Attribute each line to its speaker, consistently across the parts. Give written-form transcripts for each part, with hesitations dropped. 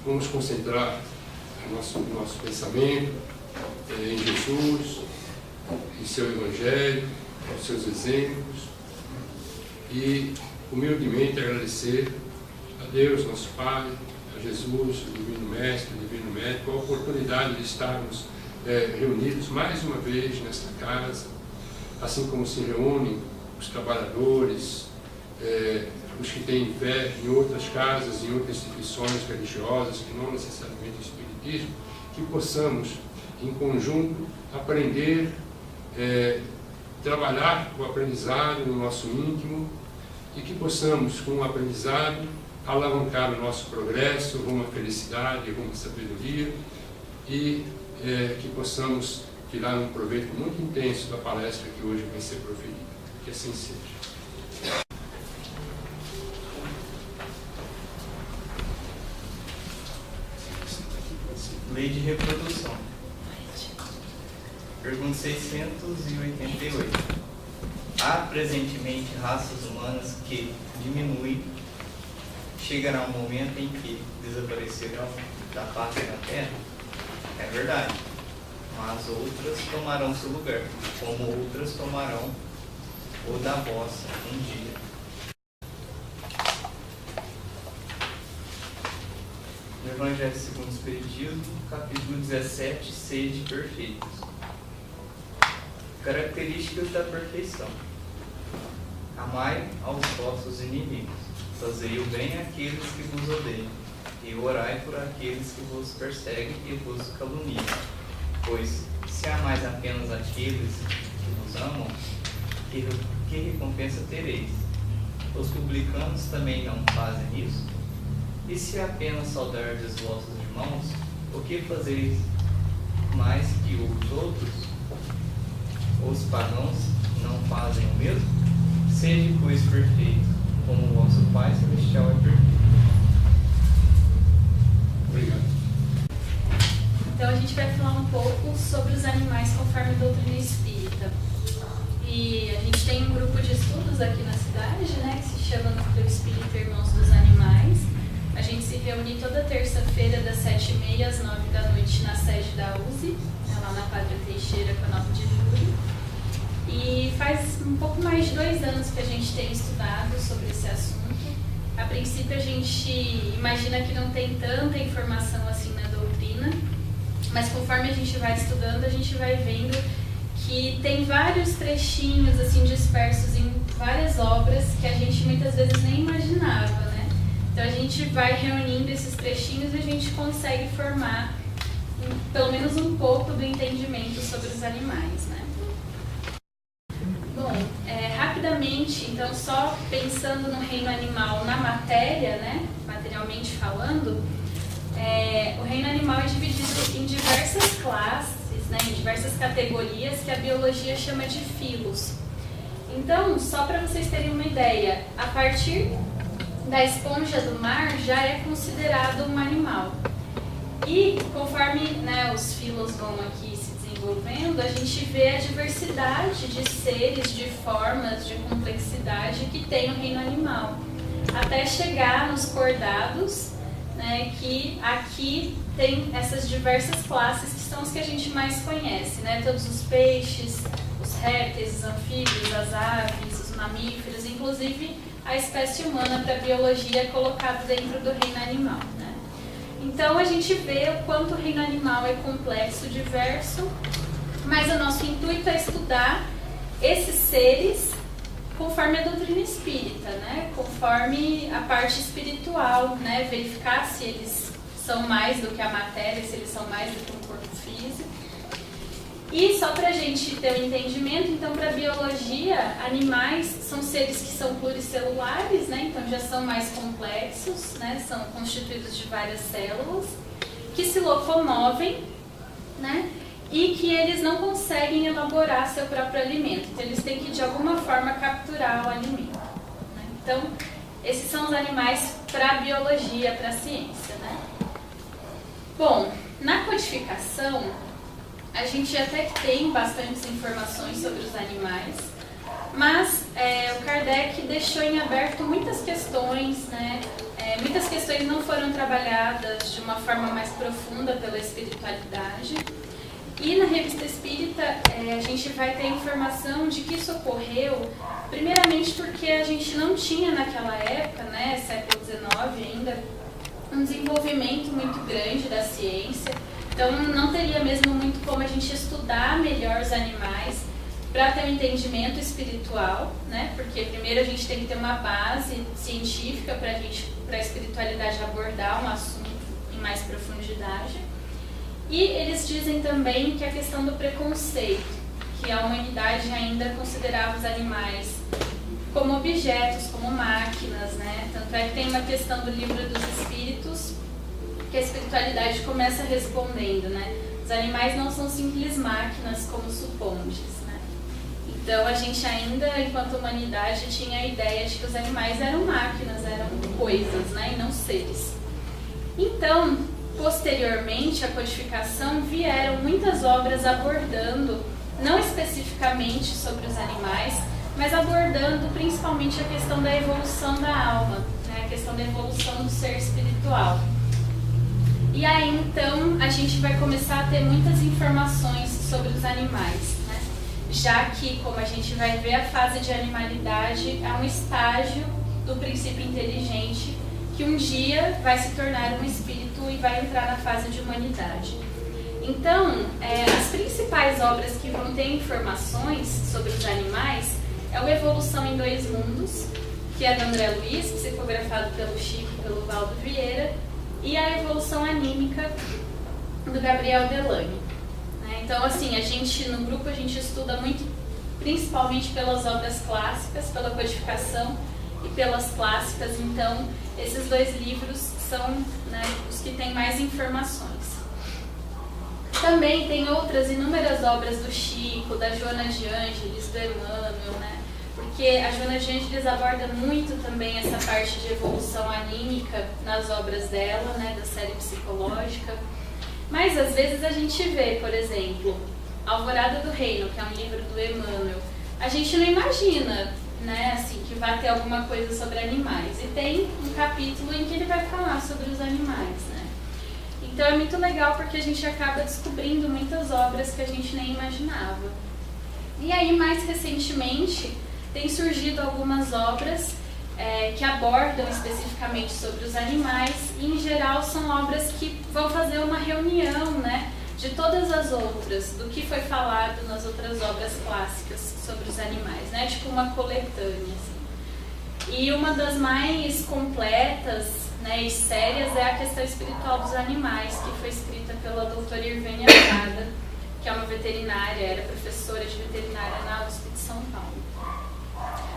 Speaker 1: Vamos concentrar nosso pensamento em Jesus, em seu Evangelho, aos seus exemplos, e humildemente agradecer a Deus, nosso Pai, a Jesus, o Divino Mestre, o Divino Médico, a oportunidade de estarmos reunidos mais uma vez nesta casa, assim como se reúnem os trabalhadores, os que têm fé em outras casas, em outras instituições religiosas, que não necessariamente o Espiritismo, que possamos, em conjunto, aprender, trabalhar o aprendizado no nosso íntimo e que possamos, com o aprendizado, alavancar o nosso progresso rumo à felicidade, rumo à sabedoria e que possamos tirar um proveito muito intenso da palestra que hoje vai ser proferida. Que assim seja.
Speaker 2: Lei de reprodução. Pergunta 688. Há presentemente raças humanas que diminuem, chegará um momento em que desaparecerão da face da Terra? É verdade. Mas outras tomarão seu lugar, como outras tomarão o da vossa um dia. No Evangelho segundo o Espiritismo, capítulo 17, sede perfeitos. Características da perfeição. Amai aos vossos inimigos, fazei o bem àqueles que vos odeiam, e orai por aqueles que vos perseguem e vos caluniam. Pois, se amais apenas aqueles que vos amam, que recompensa tereis? Os publicanos também não fazem isso? E se apenas saudardes os vossos irmãos, o que fazeis mais que os outros? Os pagãos não fazem o mesmo? Sede, pois, perfeito, como o vosso Pai Celestial é perfeito.
Speaker 1: Obrigado.
Speaker 3: Então a gente vai falar um pouco sobre os animais conforme a doutrina espírita. E a gente tem um grupo de estudos aqui na cidade, né, que se chama Núcleo Espírita Irmãos dos Animais. A gente se reúne toda terça-feira das 7h30 às 9h na sede da USE, lá na Padre Teixeira, com a 9 de julho. E faz um pouco mais de 2 anos que a gente tem estudado sobre esse assunto. A princípio a gente imagina que não tem tanta informação assim na doutrina, mas conforme a gente vai estudando, a gente vai vendo que tem vários trechinhos assim dispersos em várias obras que a gente muitas vezes nem imaginava, né? Então a gente vai reunindo esses trechinhos e a gente consegue formar pelo menos um pouco do entendimento sobre os animais, né? Bom, rapidamente, então só pensando no reino animal na matéria, né, materialmente falando, o reino animal é dividido em diversas classes, né, em diversas categorias que a biologia chama de filos. Então, só para vocês terem uma ideia, a partir da esponja do mar já é considerado um animal. E conforme, né, os filos vão aqui se desenvolvendo, a gente vê a diversidade de seres, de formas, de complexidade que tem o reino animal. Até chegar nos cordados, né, que aqui tem essas diversas classes que são os que a gente mais conhece, né? Todos os peixes, os répteis, os anfíbios, as aves, os mamíferos, inclusive a espécie humana para a biologia é colocado dentro do reino animal, né? Então a gente vê o quanto o reino animal é complexo, diverso, mas o nosso intuito é estudar esses seres conforme a doutrina espírita, né? Conforme a parte espiritual, né? Verificar se eles são mais do que a matéria, se eles são mais do que um corpo físico. E só para a gente ter um entendimento, então para a biologia, animais são seres que são pluricelulares, né? Então já são mais complexos, né? São constituídos de várias células, que se locomovem, né? E que eles não conseguem elaborar seu próprio alimento. Então eles têm que de alguma forma capturar o alimento, né? Então esses são os animais para a biologia, para a ciência, né? Bom, na codificação a gente até que tem bastantes informações sobre os animais, mas o Kardec deixou em aberto muitas questões, né, Muitas questões não foram trabalhadas de uma forma mais profunda pela espiritualidade. E na Revista Espírita a gente vai ter informação de que isso ocorreu, primeiramente porque a gente não tinha naquela época, né, século XIX ainda, um desenvolvimento muito grande da ciência. Então não teria mesmo muito como a gente estudar melhor os animais para ter um entendimento espiritual, né? Porque primeiro a gente tem que ter uma base científica para a espiritualidade abordar um assunto em mais profundidade. E eles dizem também que a questão do preconceito, que a humanidade ainda considerava os animais como objetos, como máquinas, né? Tanto é que tem uma questão do Livro dos Espíritos que a espiritualidade começa respondendo, né? Os animais não são simples máquinas como supondes, né? Então a gente ainda, enquanto humanidade, tinha a ideia de que os animais eram máquinas, eram coisas, né? E não seres. Então, posteriormente à codificação, vieram muitas obras abordando, não especificamente sobre os animais, mas abordando principalmente a questão da evolução da alma, né? A questão da evolução do ser espiritual. E aí, então, a gente vai começar a ter muitas informações sobre os animais, né? Já que, como a gente vai ver, a fase de animalidade é um estágio do princípio inteligente que um dia vai se tornar um espírito e vai entrar na fase de humanidade. Então, as principais obras que vão ter informações sobre os animais é o Evolução em Dois Mundos, que é do André Luiz, psicografado pelo Chico e pelo Valdo Vieira, e a Evolução Anímica do Gabriel Delane. Então, assim, a gente no grupo a gente estuda muito, principalmente pelas obras clássicas, pela codificação e pelas clássicas. Então, esses dois livros são, né, os que têm mais informações. Também tem outras inúmeras obras do Chico, da Joana de Ângeles, do Emmanuel, né? Porque a Joana de Ângeles aborda muito também essa parte de evolução anímica nas obras dela, né, da série psicológica. Mas às vezes a gente vê, por exemplo, Alvorada do Reino, que é um livro do Emmanuel. A gente não imagina, né, assim, que vai ter alguma coisa sobre animais. E tem um capítulo em que ele vai falar sobre os animais, né? Então é muito legal porque a gente acaba descobrindo muitas obras que a gente nem imaginava. E aí, mais recentemente, tem surgido algumas obras que abordam especificamente sobre os animais, e em geral são obras que vão fazer uma reunião, né, de todas as outras, do que foi falado nas outras obras clássicas sobre os animais, né, tipo uma coletânea, assim. E uma das mais completas, né, e sérias é a questão espiritual dos animais, que foi escrita pela doutora Irvênia Prada, que é uma veterinária, era professora de veterinária na USP de São Paulo.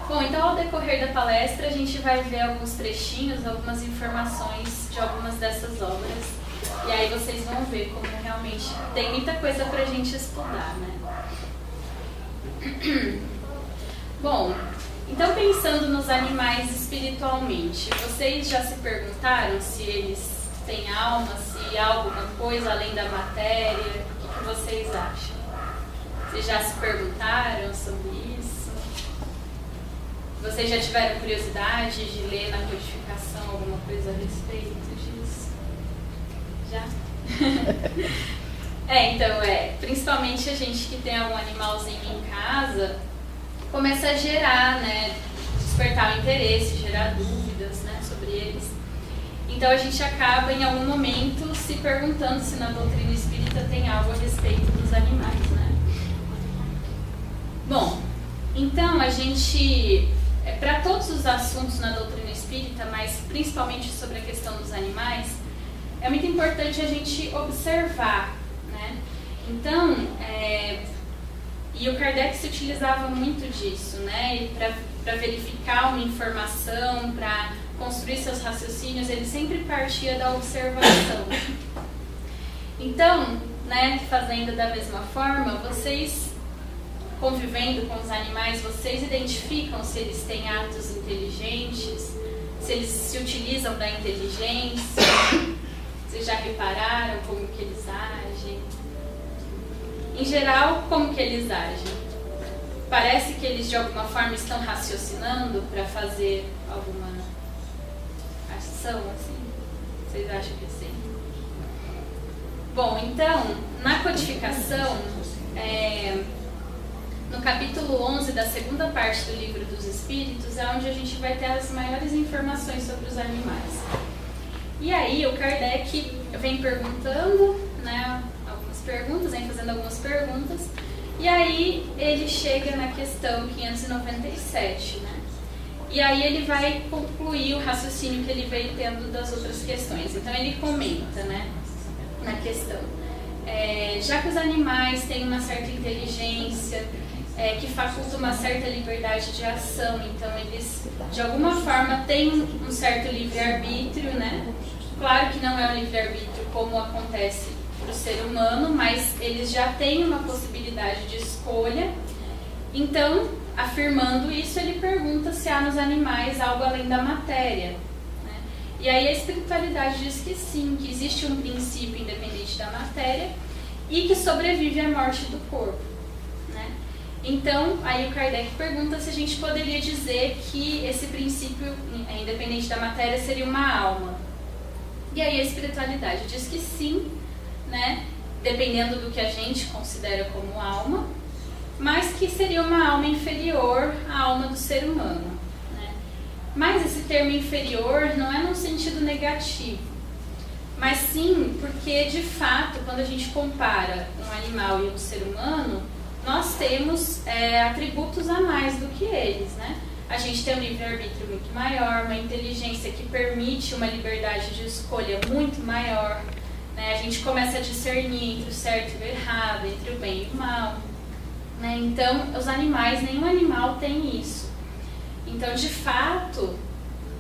Speaker 3: Bom, então ao decorrer da palestra a gente vai ver alguns trechinhos, algumas informações de algumas dessas obras, e aí vocês vão ver como realmente tem muita coisa pra gente estudar, né? Bom, então pensando nos animais espiritualmente, vocês já se perguntaram se eles têm alma, se há alguma coisa além da matéria? O que vocês acham? Vocês já se perguntaram sobre isso? Vocês já tiveram curiosidade de ler na codificação alguma coisa a respeito disso? Já? Então, principalmente a gente que tem algum animalzinho em casa, começa a gerar, né, despertar o interesse, gerar dúvidas, né, sobre eles. Então a gente acaba em algum momento se perguntando se na doutrina espírita tem algo a respeito dos animais, né? Bom, então a gente, para todos os assuntos na doutrina espírita, mas principalmente sobre a questão dos animais, é muito importante a gente observar, né? Então, e o Kardec se utilizava muito disso, né? Para verificar uma informação, para construir seus raciocínios, ele sempre partia da observação. Então, né, fazendo da mesma forma, vocês convivendo com os animais, vocês identificam se eles têm atos inteligentes, se eles se utilizam da inteligência, vocês já repararam como que eles agem? Em geral, como que eles agem? Parece que eles de alguma forma estão raciocinando para fazer ação, assim? Vocês acham que sim? Bom, então, na codificação, no capítulo 11 da segunda parte do Livro dos Espíritos, é onde a gente vai ter as maiores informações sobre os animais. E aí o Kardec vem perguntando, né, algumas perguntas, vem fazendo algumas perguntas, e aí ele chega na questão 597, né? E aí ele vai concluir o raciocínio que ele veio tendo das outras questões. Então ele comenta, né, na questão, já que os animais têm uma certa inteligência, que faculta uma certa liberdade de ação, então eles de alguma forma têm um certo livre-arbítrio, né? Claro que não é um livre-arbítrio como acontece para o ser humano, mas eles já têm uma possibilidade de escolha. Então, afirmando isso, ele pergunta se há nos animais algo além da matéria, né? E aí a espiritualidade diz que sim, que existe um princípio independente da matéria e que sobrevive à morte do corpo, né? Então, aí o Kardec pergunta se a gente poderia dizer que esse princípio independente da matéria seria uma alma. E aí a espiritualidade diz que sim, né? Dependendo do que a gente considera como alma, mas que seria uma alma inferior à alma do ser humano, né? Mas esse termo inferior não é num sentido negativo, mas sim porque, de fato, quando a gente compara um animal e um ser humano, nós temos atributos a mais do que eles, né? A gente tem um livre-arbítrio muito maior, uma inteligência que permite uma liberdade de escolha muito maior, né? A gente começa a discernir entre o certo e o errado, entre o bem e o mal, né? Então, os animais, nenhum animal tem isso. Então, de fato,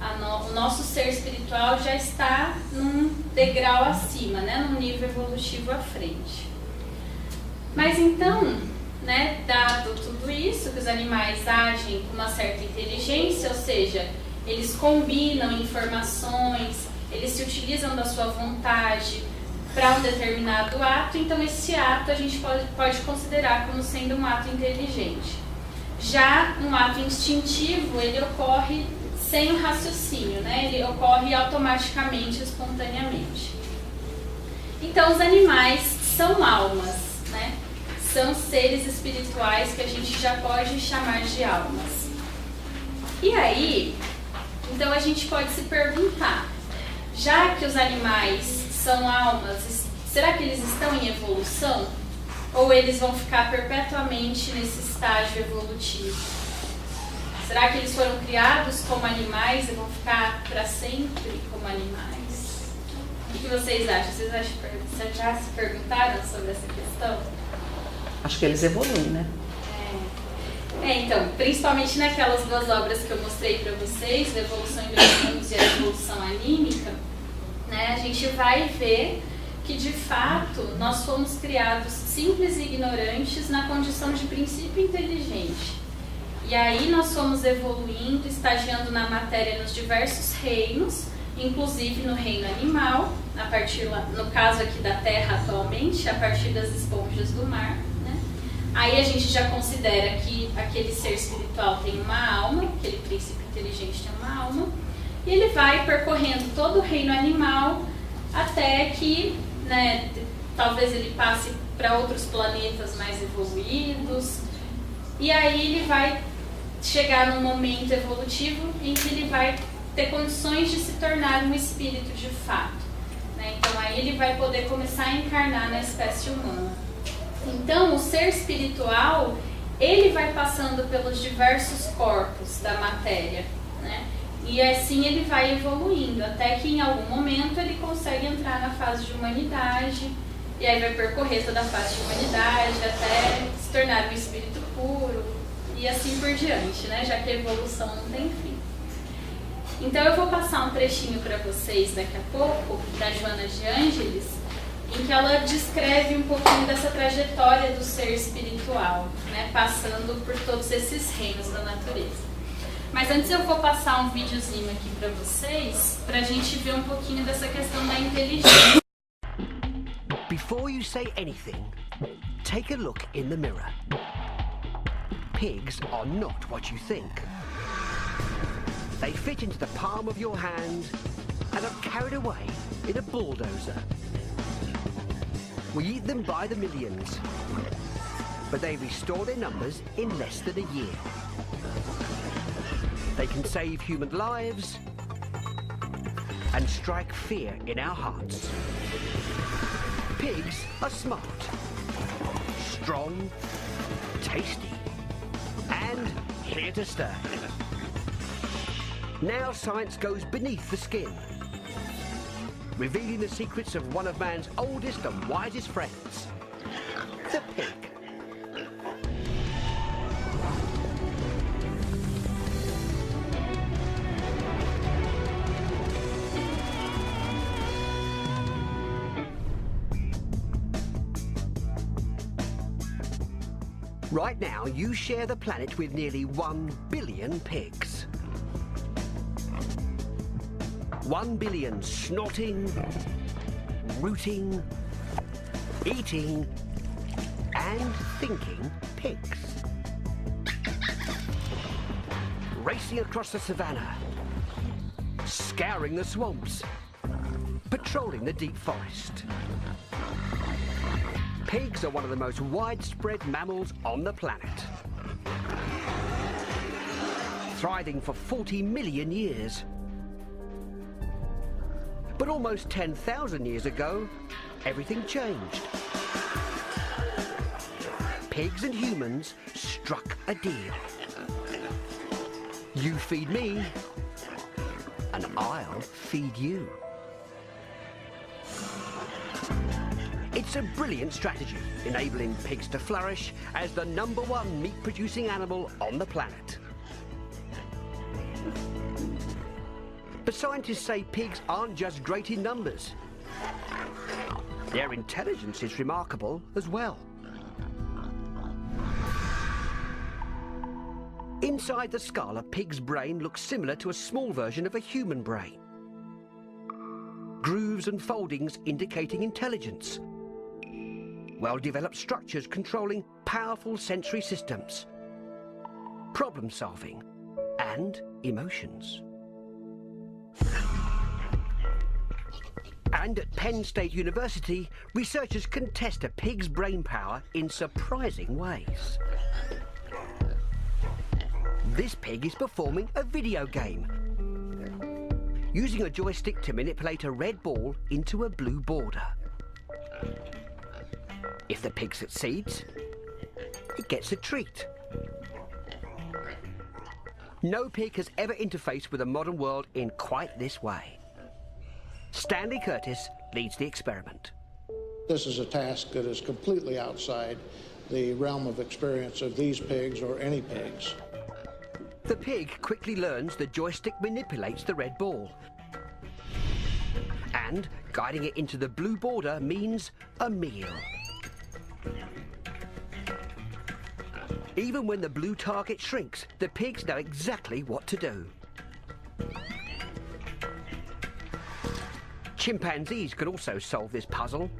Speaker 3: o nosso ser espiritual já está num degrau acima, né? Num nível evolutivo à frente. Mas então, né, dado tudo isso, que os animais agem com uma certa inteligência, ou seja, eles combinam informações, eles se utilizam da sua vontade para um determinado ato, então esse ato a gente pode considerar como sendo um ato inteligente. Já um ato instintivo, ele ocorre sem o raciocínio, né? Ele ocorre automaticamente, espontaneamente. Então os animais são almas, né? São seres espirituais que a gente já pode chamar de almas. E aí, então a gente pode se perguntar, já que os animais são almas, será que eles estão em evolução? Ou eles vão ficar perpetuamente nesse estágio evolutivo? Será que eles foram criados como animais e vão ficar para sempre como animais? O que vocês acham? Vocês já se perguntaram sobre essa questão?
Speaker 4: Acho que eles evoluem, né?
Speaker 3: Então, principalmente naquelas duas obras que eu mostrei para vocês, a Evolução em 2 Mundos e a Evolução Anímica, né, a gente vai ver que, de fato, nós fomos criados simples e ignorantes na condição de princípio inteligente. E aí nós fomos evoluindo, estagiando na matéria nos diversos reinos, inclusive no reino animal, a partir, no caso aqui da Terra atualmente, a partir das esponjas do mar. Aí a gente já considera que aquele ser espiritual tem uma alma, aquele princípio inteligente tem uma alma, e ele vai percorrendo todo o reino animal até que, né, talvez ele passe para outros planetas mais evoluídos, e aí ele vai chegar num momento evolutivo em que ele vai ter condições de se tornar um espírito de fato, né? Então aí ele vai poder começar a encarnar na espécie humana. Então, o ser espiritual, ele vai passando pelos diversos corpos da matéria, né? E assim ele vai evoluindo, até que em algum momento ele consegue entrar na fase de humanidade, e aí vai percorrer toda a fase de humanidade, até se tornar um espírito puro, e assim por diante, né? Já que a evolução não tem fim. Então, eu vou passar um trechinho para vocês daqui a pouco, da Joana de Ângeles, em que ela descreve um pouquinho dessa trajetória do ser espiritual, né, passando por todos esses reinos da natureza. Mas antes eu vou passar um videozinho aqui para vocês, para a gente ver um pouquinho dessa questão da inteligência.
Speaker 5: Before you say anything, take a look in the mirror. Pigs are not what you think. They fit into the palm of your hand and are carried away in a bulldozer. We eat them by the millions, but they restore their numbers in less than a year. They can save human lives and strike fear in our hearts. Pigs are smart, strong, tasty, and here to stay. Now science goes beneath the skin, revealing the secrets of one of man's oldest and wisest friends, the pig. Right now, you share the planet with nearly 1 billion pigs. 1 billion snorting, rooting, eating, and thinking pigs. Racing across the savannah, scouring the swamps, patrolling the deep forest. Pigs are one of the most widespread mammals on the planet. Thriving for 40 million years. But almost 10,000 years ago, everything changed. Pigs and humans struck a deal. You feed me, and I'll feed you. It's a brilliant strategy, enabling pigs to flourish as the #1 meat-producing animal on the planet. But scientists say pigs aren't just great in numbers. Their intelligence is remarkable as well. Inside the skull, a pig's brain looks similar to a small version of a human brain. Grooves and foldings indicating intelligence. Well-developed structures controlling powerful sensory systems, problem solving, and emotions. And at Penn State University, researchers can test a pig's brain power in surprising ways. This pig is performing a video game, using a joystick to manipulate a red ball into a blue border. If the pig succeeds, it gets a treat. No pig has ever interfaced with the modern world in quite this way. Stanley Curtis leads the experiment.
Speaker 6: This is a task that is completely outside the realm of experience of these pigs or any pigs.
Speaker 5: The pig quickly learns the joystick manipulates the red ball. And guiding it into the blue border means a meal. Even when the blue target shrinks, the pigs know exactly what to do. Chimpanzees can also solve this puzzle.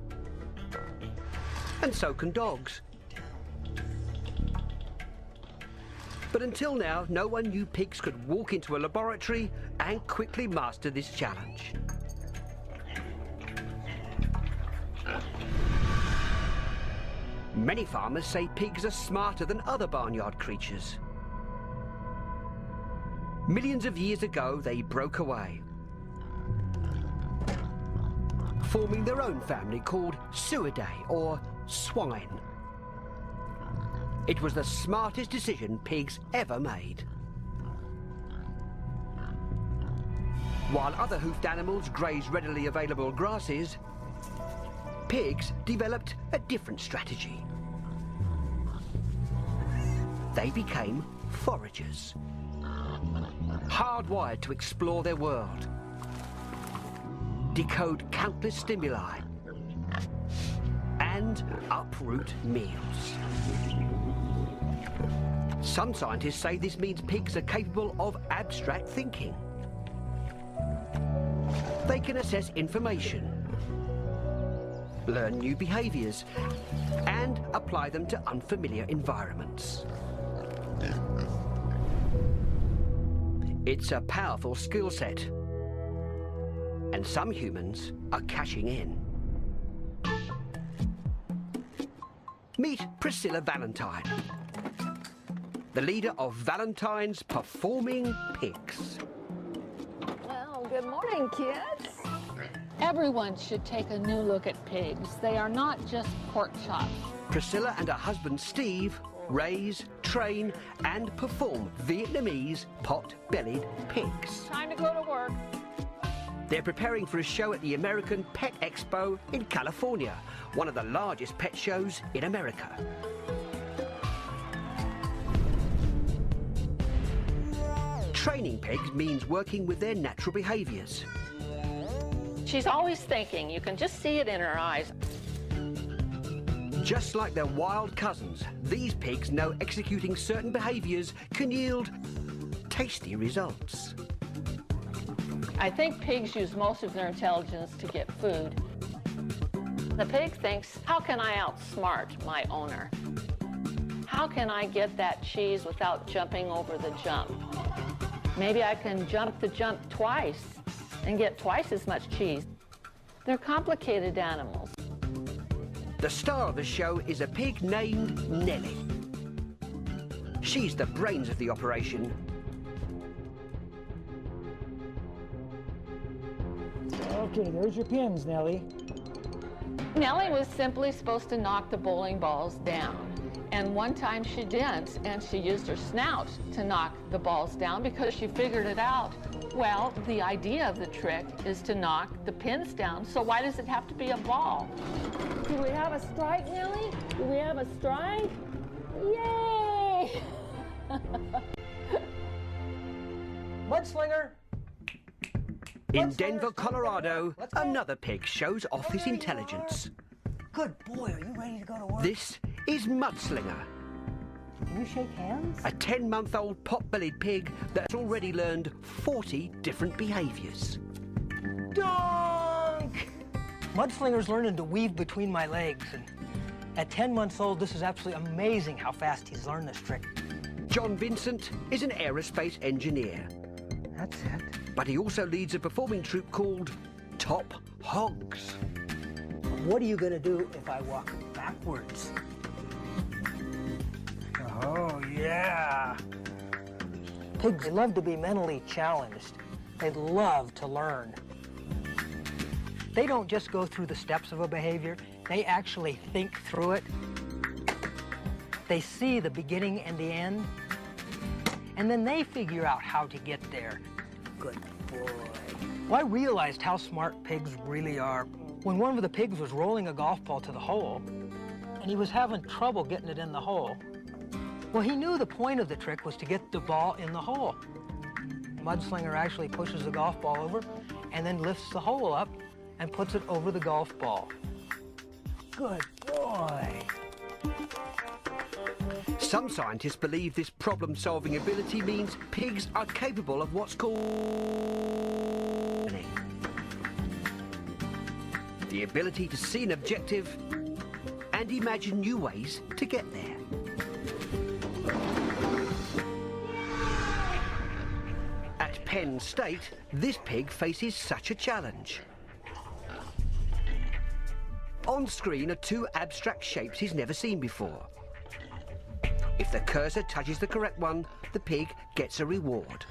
Speaker 5: And so can dogs. But until now, no one knew pigs could walk into a laboratory and quickly master this challenge. Many farmers say pigs are smarter than other barnyard creatures. Millions of years ago, they broke away, forming their own family called Suidae, or swine. It was the smartest decision pigs ever made. While other hoofed animals graze readily available grasses, pigs developed a different strategy. They became foragers, hardwired to explore their world, decode countless stimuli, and uproot meals. Some scientists say this means pigs are capable of abstract thinking. They can assess information, learn new behaviors, and apply them to unfamiliar environments. It's a powerful skill set. And some humans are cashing in. Meet Priscilla Valentine, the leader of Valentine's Performing Pigs.
Speaker 7: Well, good morning, kids. Everyone should take a new look at pigs. They are not just pork chops.
Speaker 5: Priscilla and her husband Steve raise, train and perform Vietnamese pot-bellied pigs.
Speaker 7: Time to go to work.
Speaker 5: They're preparing for a show at the American Pet Expo in California, one of the largest pet shows in America. Training pigs means working with their natural behaviours.
Speaker 7: She's always thinking. You can just see it in her eyes.
Speaker 5: Just like their wild cousins, these pigs know executing certain behaviours can yield tasty results.
Speaker 7: I think pigs use most of their intelligence to get food. The pig thinks, how can I outsmart my owner? How can I get that cheese without jumping over the jump? Maybe I can jump the jump twice and get twice as much cheese. They're complicated animals.
Speaker 5: The star of the show is a pig named Nellie. She's the brains of the operation.
Speaker 8: Okay, there's your pins, Nellie.
Speaker 7: Nellie was simply supposed to knock the bowling balls down. And one time she didn't, and she used her snout to knock the balls down because she figured it out. Well, the idea of the trick is to knock the pins down, so why does it have to be a ball? Do we have a strike, Nellie? Do we have a strike? Yay!
Speaker 8: Mudslinger!
Speaker 5: In Denver, Colorado, another pig shows off his intelligence.
Speaker 8: Good boy, are you ready to go to work?
Speaker 5: This is Mudslinger,
Speaker 8: Can you shake hands?
Speaker 5: a 10-month-old pot-bellied pig that's already learned 40 different behaviours.
Speaker 8: Donk! Mudslinger's learning to weave between my legs, and at 10 months old, this is absolutely amazing how fast he's learned this trick.
Speaker 5: John Vincent is an aerospace engineer,
Speaker 8: That's it.
Speaker 5: but he also leads a performing troupe called Top Hogs.
Speaker 8: What are you gonna do if I walk backwards? Oh, yeah. Pigs love to be mentally challenged. They love to learn. They don't just go through the steps of a behavior, they actually think through it. They see the beginning and the end, and then they figure out how to get there. Good boy. Well, I realized how smart pigs really are when one of the pigs was rolling a golf ball to the hole, and he was having trouble getting it in the hole. Well, he knew the point of the trick was to get the ball in the hole. Mudslinger actually pushes the golf ball over and then lifts the hole up and puts it over the golf ball. Good boy.
Speaker 5: Some scientists believe this problem-solving ability means pigs are capable of what's called the ability to see an objective and imagine new ways to get there. At Penn State, this pig faces such a challenge. On screen are two abstract shapes he's never seen before. If the cursor touches the correct one, the pig gets a reward.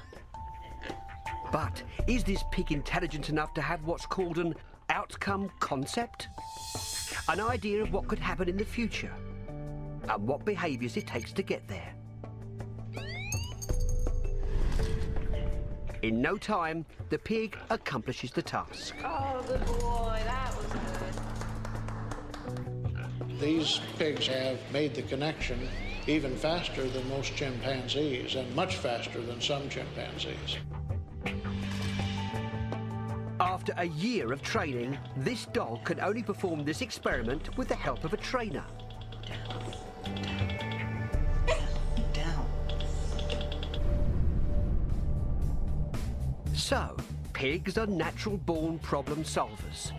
Speaker 5: But is this pig intelligent enough to have what's called an outcome concept? An idea of what could happen in the future and what behaviours it takes to get there. In no time, the pig accomplishes the task.
Speaker 7: Oh, good boy, that was good.
Speaker 6: These pigs have made the connection even faster than most chimpanzees and much faster than some chimpanzees.
Speaker 5: After a year of training, this dog can only perform this experiment with the help of a trainer.
Speaker 8: Down.
Speaker 5: So, pigs are natural-born problem solvers.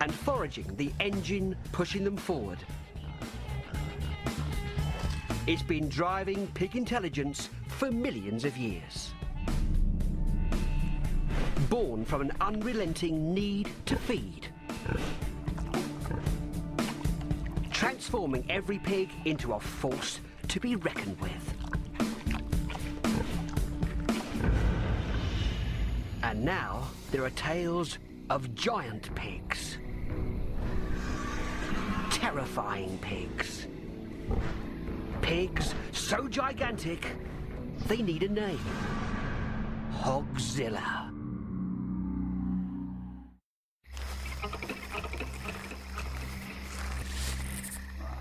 Speaker 5: And foraging, the engine pushing them forward. It's been driving pig intelligence for millions of years. born from an unrelenting need to feed, transforming every pig into a force to be reckoned with. And now there are tales of giant pigs, terrifying pigs, pigs so gigantic they need a name: Hogzilla.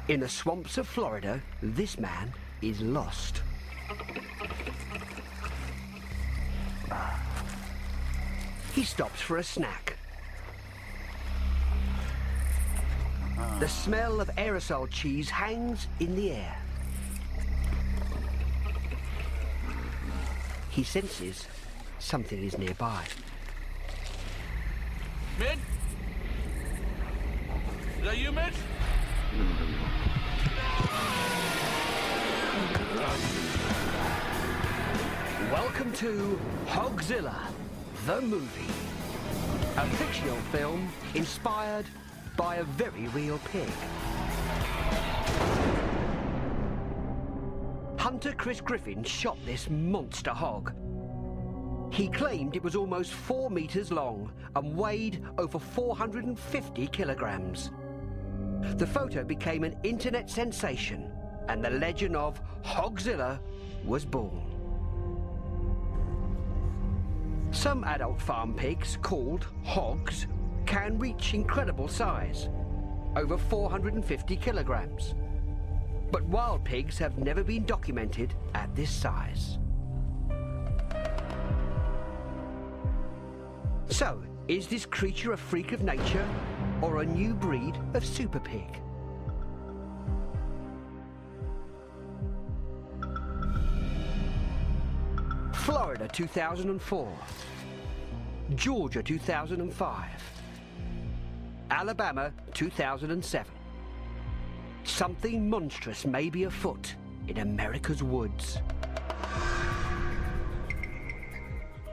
Speaker 5: In the swamps of Florida, this man is lost. He stops for a snack. The smell of aerosol cheese hangs in the air. He senses something is nearby.
Speaker 9: Mitch? Is that you, Mitch?
Speaker 5: Welcome to Hogzilla, the movie. A fictional film inspired by a very real pig. Hunter Chris Griffin shot this monster hog. He claimed it was almost 4 meters long and weighed over 450 kilograms. The photo became an internet sensation, and the legend of Hogzilla was born. Some adult farm pigs, called hogs, can reach incredible size, over 450 kilograms. But wild pigs have never been documented at this size. So, is this creature a freak of nature or a new breed of super pig? Florida 2004, Georgia 2005, Alabama 2007. Something monstrous may be afoot in America's woods.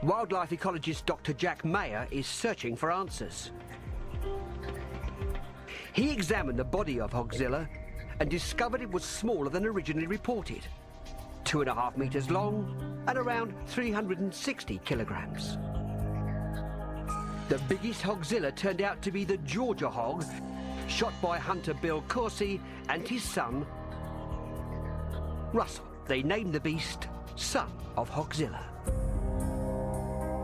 Speaker 5: Wildlife ecologist Dr. Jack Mayer is searching for answers. He examined the body of Hogzilla and discovered it was smaller than originally reported, 2.5 meters long and around 360 kilograms. The biggest Hogzilla turned out to be the Georgia hog, shot by hunter Bill Coursey and his son, Russell. They named the beast Son of Hogzilla.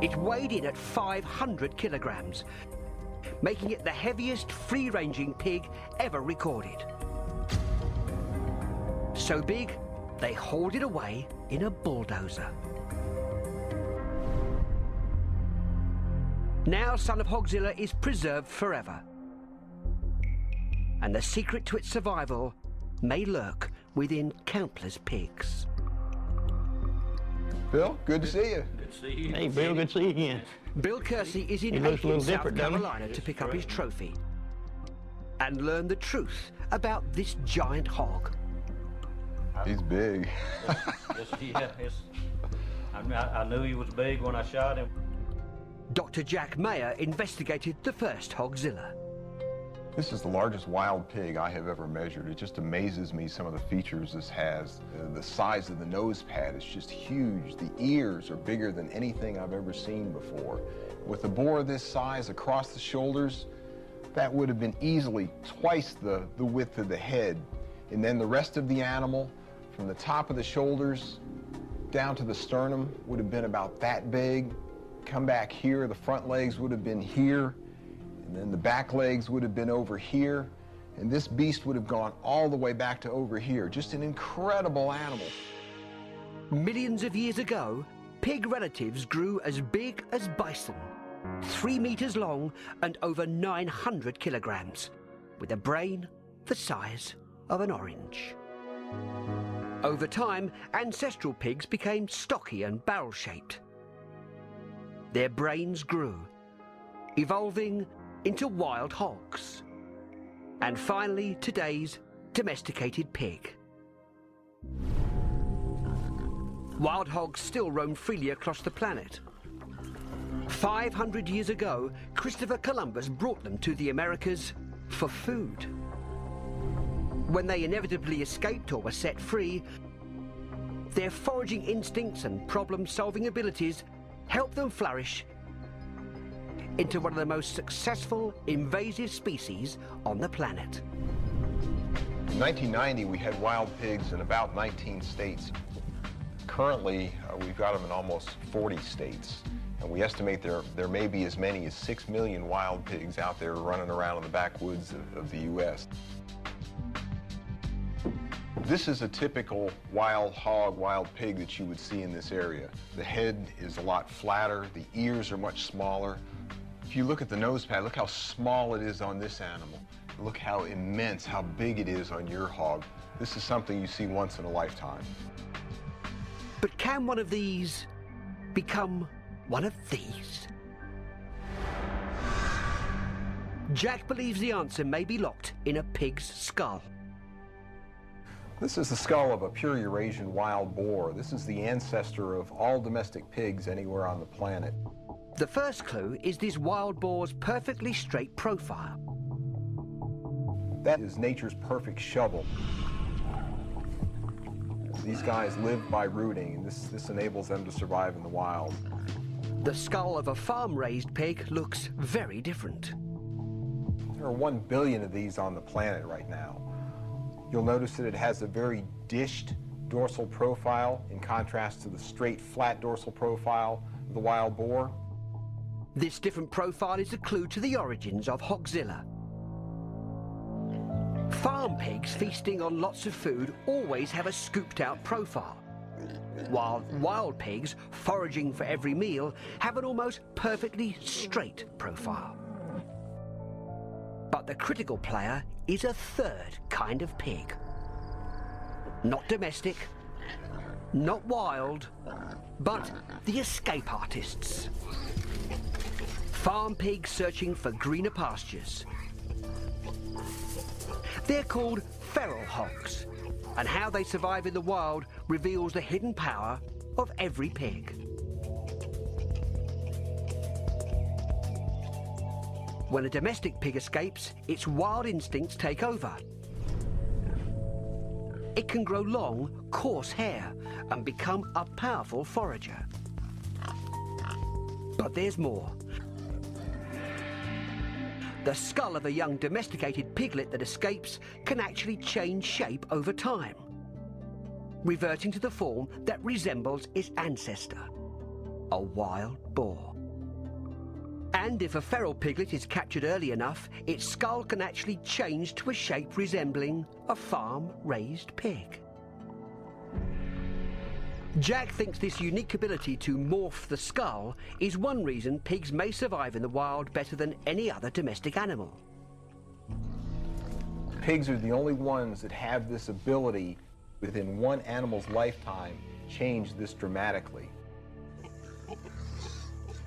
Speaker 5: It weighed in at 500 kilograms, making it the heaviest free-ranging pig ever recorded. So big, they hauled it away in a bulldozer. Now Son of Hogzilla is preserved forever, and the secret to its survival may lurk within countless pigs.
Speaker 10: Bill, good to see you.
Speaker 9: Good to see you.
Speaker 8: Hey, Bill, good to see you again.
Speaker 5: Bill Kersey is in
Speaker 8: He looks a little
Speaker 5: South
Speaker 8: different, doesn't he?
Speaker 5: Carolina to pick up his trophy and learn the truth about this giant hog.
Speaker 10: He's big.
Speaker 11: I knew he was big when I shot him.
Speaker 5: Dr. Jack Mayer investigated the first Hogzilla.
Speaker 10: This is the largest wild pig I have ever measured. It just amazes me some of the features this has. The size of the nose pad is just huge. The ears are bigger than anything I've ever seen before. With a boar this size across the shoulders, that would have been easily twice the width of the head. And then the rest of the animal, from the top of the shoulders down to the sternum, would have been about that big. Come back here, the front legs would have been here, and then the back legs would have been over here, and this beast would have gone all the way back to over here. Just an incredible animal.
Speaker 5: Millions of years ago, pig relatives grew as big as bison, 3 meters long and over 900 kilograms, with a brain the size of an orange. Over time, ancestral pigs became stocky and barrel-shaped. Their brains grew, evolving into wild hogs. And finally, today's domesticated pig. Wild hogs still roam freely across the planet. 500 years ago, Christopher Columbus brought them to the Americas for food. When they inevitably escaped or were set free, their foraging instincts and problem-solving abilities helped them flourish into one of the most successful invasive species on the planet.
Speaker 10: In 1990, we had wild pigs in about 19 states. Currently, we've got them in almost 40 states. And we estimate there may be as many as 6 million wild pigs out there running around in the backwoods of the U.S. This is a typical wild hog, wild pig that you would see in this area. The head is a lot flatter, the ears are much smaller. If you look at the nose pad, look how small it is on this animal. Look how immense, how big it is on your hog. This is something you see once in a lifetime.
Speaker 5: But can one of these become one of these? Jack believes the answer may be locked in a pig's skull.
Speaker 10: This is the skull of a pure Eurasian wild boar. This is the ancestor of all domestic pigs anywhere on the planet.
Speaker 5: The first clue is this wild boar's perfectly straight profile.
Speaker 10: That is nature's perfect shovel. These guys live by rooting, and this enables them to survive in the wild.
Speaker 5: The skull of a farm-raised pig looks very different.
Speaker 10: There are 1 billion of these on the planet right now. You'll notice that it has a very dished dorsal profile in contrast to the straight, flat dorsal profile of the wild boar.
Speaker 5: This different profile is a clue to the origins of Hogzilla. Farm pigs feasting on lots of food always have a scooped-out profile, while wild pigs foraging for every meal have an almost perfectly straight profile. But the critical player is a third kind of pig. Not domestic, not wild, but the escape artists. Farm pigs searching for greener pastures. They're called feral hogs, and how they survive in the wild reveals the hidden power of every pig. When a domestic pig escapes, its wild instincts take over. It can grow long, coarse hair and become a powerful forager. But there's more. The skull of a young domesticated piglet that escapes can actually change shape over time, reverting to the form that resembles its ancestor, a wild boar. And if a feral piglet is captured early enough, its skull can actually change to a shape resembling a farm-raised pig. Jack thinks this unique ability to morph the skull is one reason pigs may survive in the wild better than any other domestic animal.
Speaker 10: Pigs are the only ones that have this ability within one animal's lifetime change this dramatically.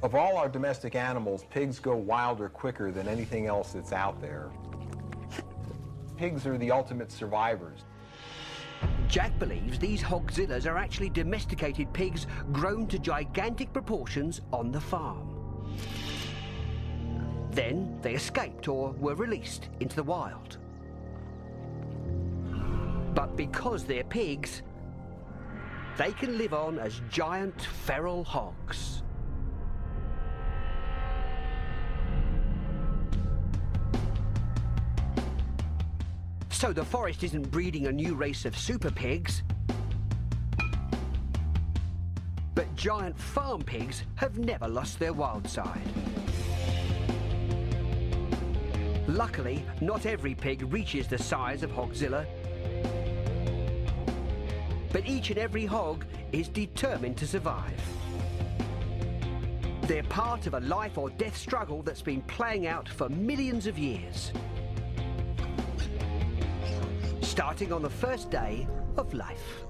Speaker 10: Of all our domestic animals, pigs go wilder quicker than anything else that's out there. Pigs are the ultimate survivors.
Speaker 5: Jack believes these hogzillas are actually domesticated pigs grown to gigantic proportions on the farm. Then they escaped or were released into the wild. But because they're pigs, they can live on as giant feral hogs. So the forest isn't breeding a new race of super pigs, but giant farm pigs have never lost their wild side. Luckily, not every pig reaches the size of Hogzilla, but each and every hog is determined to survive. They're part of a life or death struggle that's been playing out for millions of years, starting on the first day of life.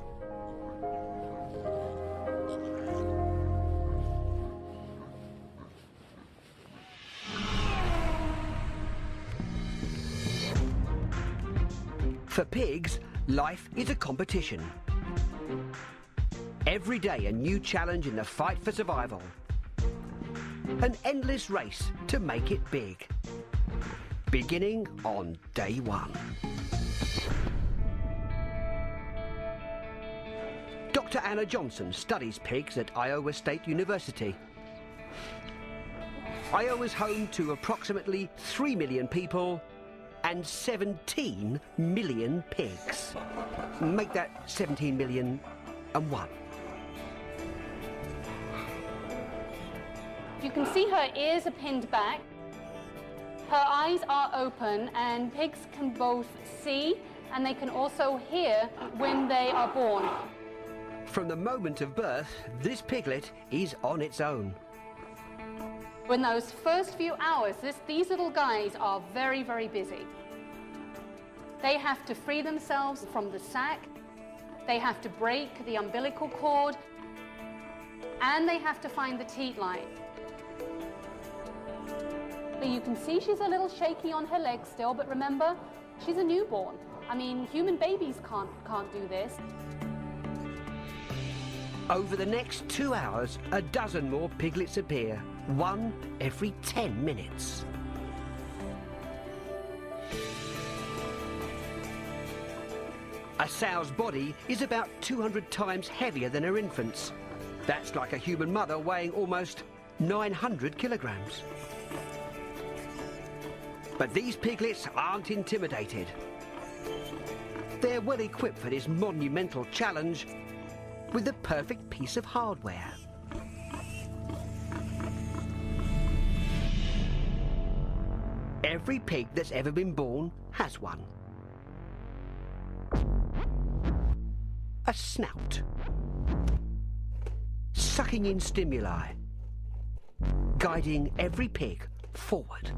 Speaker 5: For pigs, life is a competition. Every day a new challenge in the fight for survival. An endless race to make it big. Beginning on day one. Dr. Anna Johnson studies pigs at Iowa State University. Iowa's home to approximately 3 million people and 17 million pigs. Make that 17 million and one.
Speaker 9: You can see her ears are pinned back. Her eyes are open, and pigs can both see and they can also hear when they are born.
Speaker 5: From the moment of birth, this piglet is on its own.
Speaker 9: In those first few hours, these little guys are very, very busy. They have to free themselves from the sac, they have to break the umbilical cord, and they have to find the teat line. You can see she's a little shaky on her legs still, but remember, she's a newborn. I mean, human babies can't do this.
Speaker 5: Over the next 2 hours, a dozen more piglets appear, one every 10 minutes. A sow's body is about 200 times heavier than her infant's. That's like a human mother weighing almost 900 kilograms. But these piglets aren't intimidated. They're well equipped for this monumental challenge with the perfect piece of hardware. Every pig that's ever been born has one. A snout. Sucking in stimuli. Guiding every pig forward.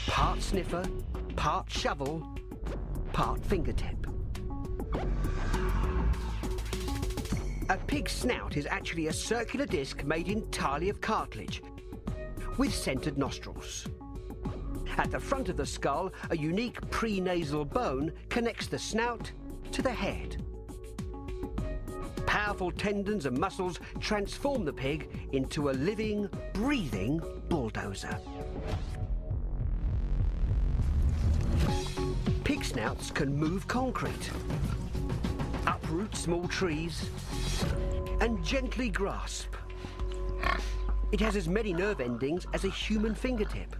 Speaker 5: Part sniffer, part shovel, part fingertip. A pig's snout is actually a circular disc made entirely of cartilage, with centred nostrils. At the front of the skull, a unique prenasal bone connects the snout to the head. Powerful tendons and muscles transform the pig into a living, breathing bulldozer. Pig snouts can move concrete, uproot small trees, and gently grasp. It has as many nerve endings as a human fingertip,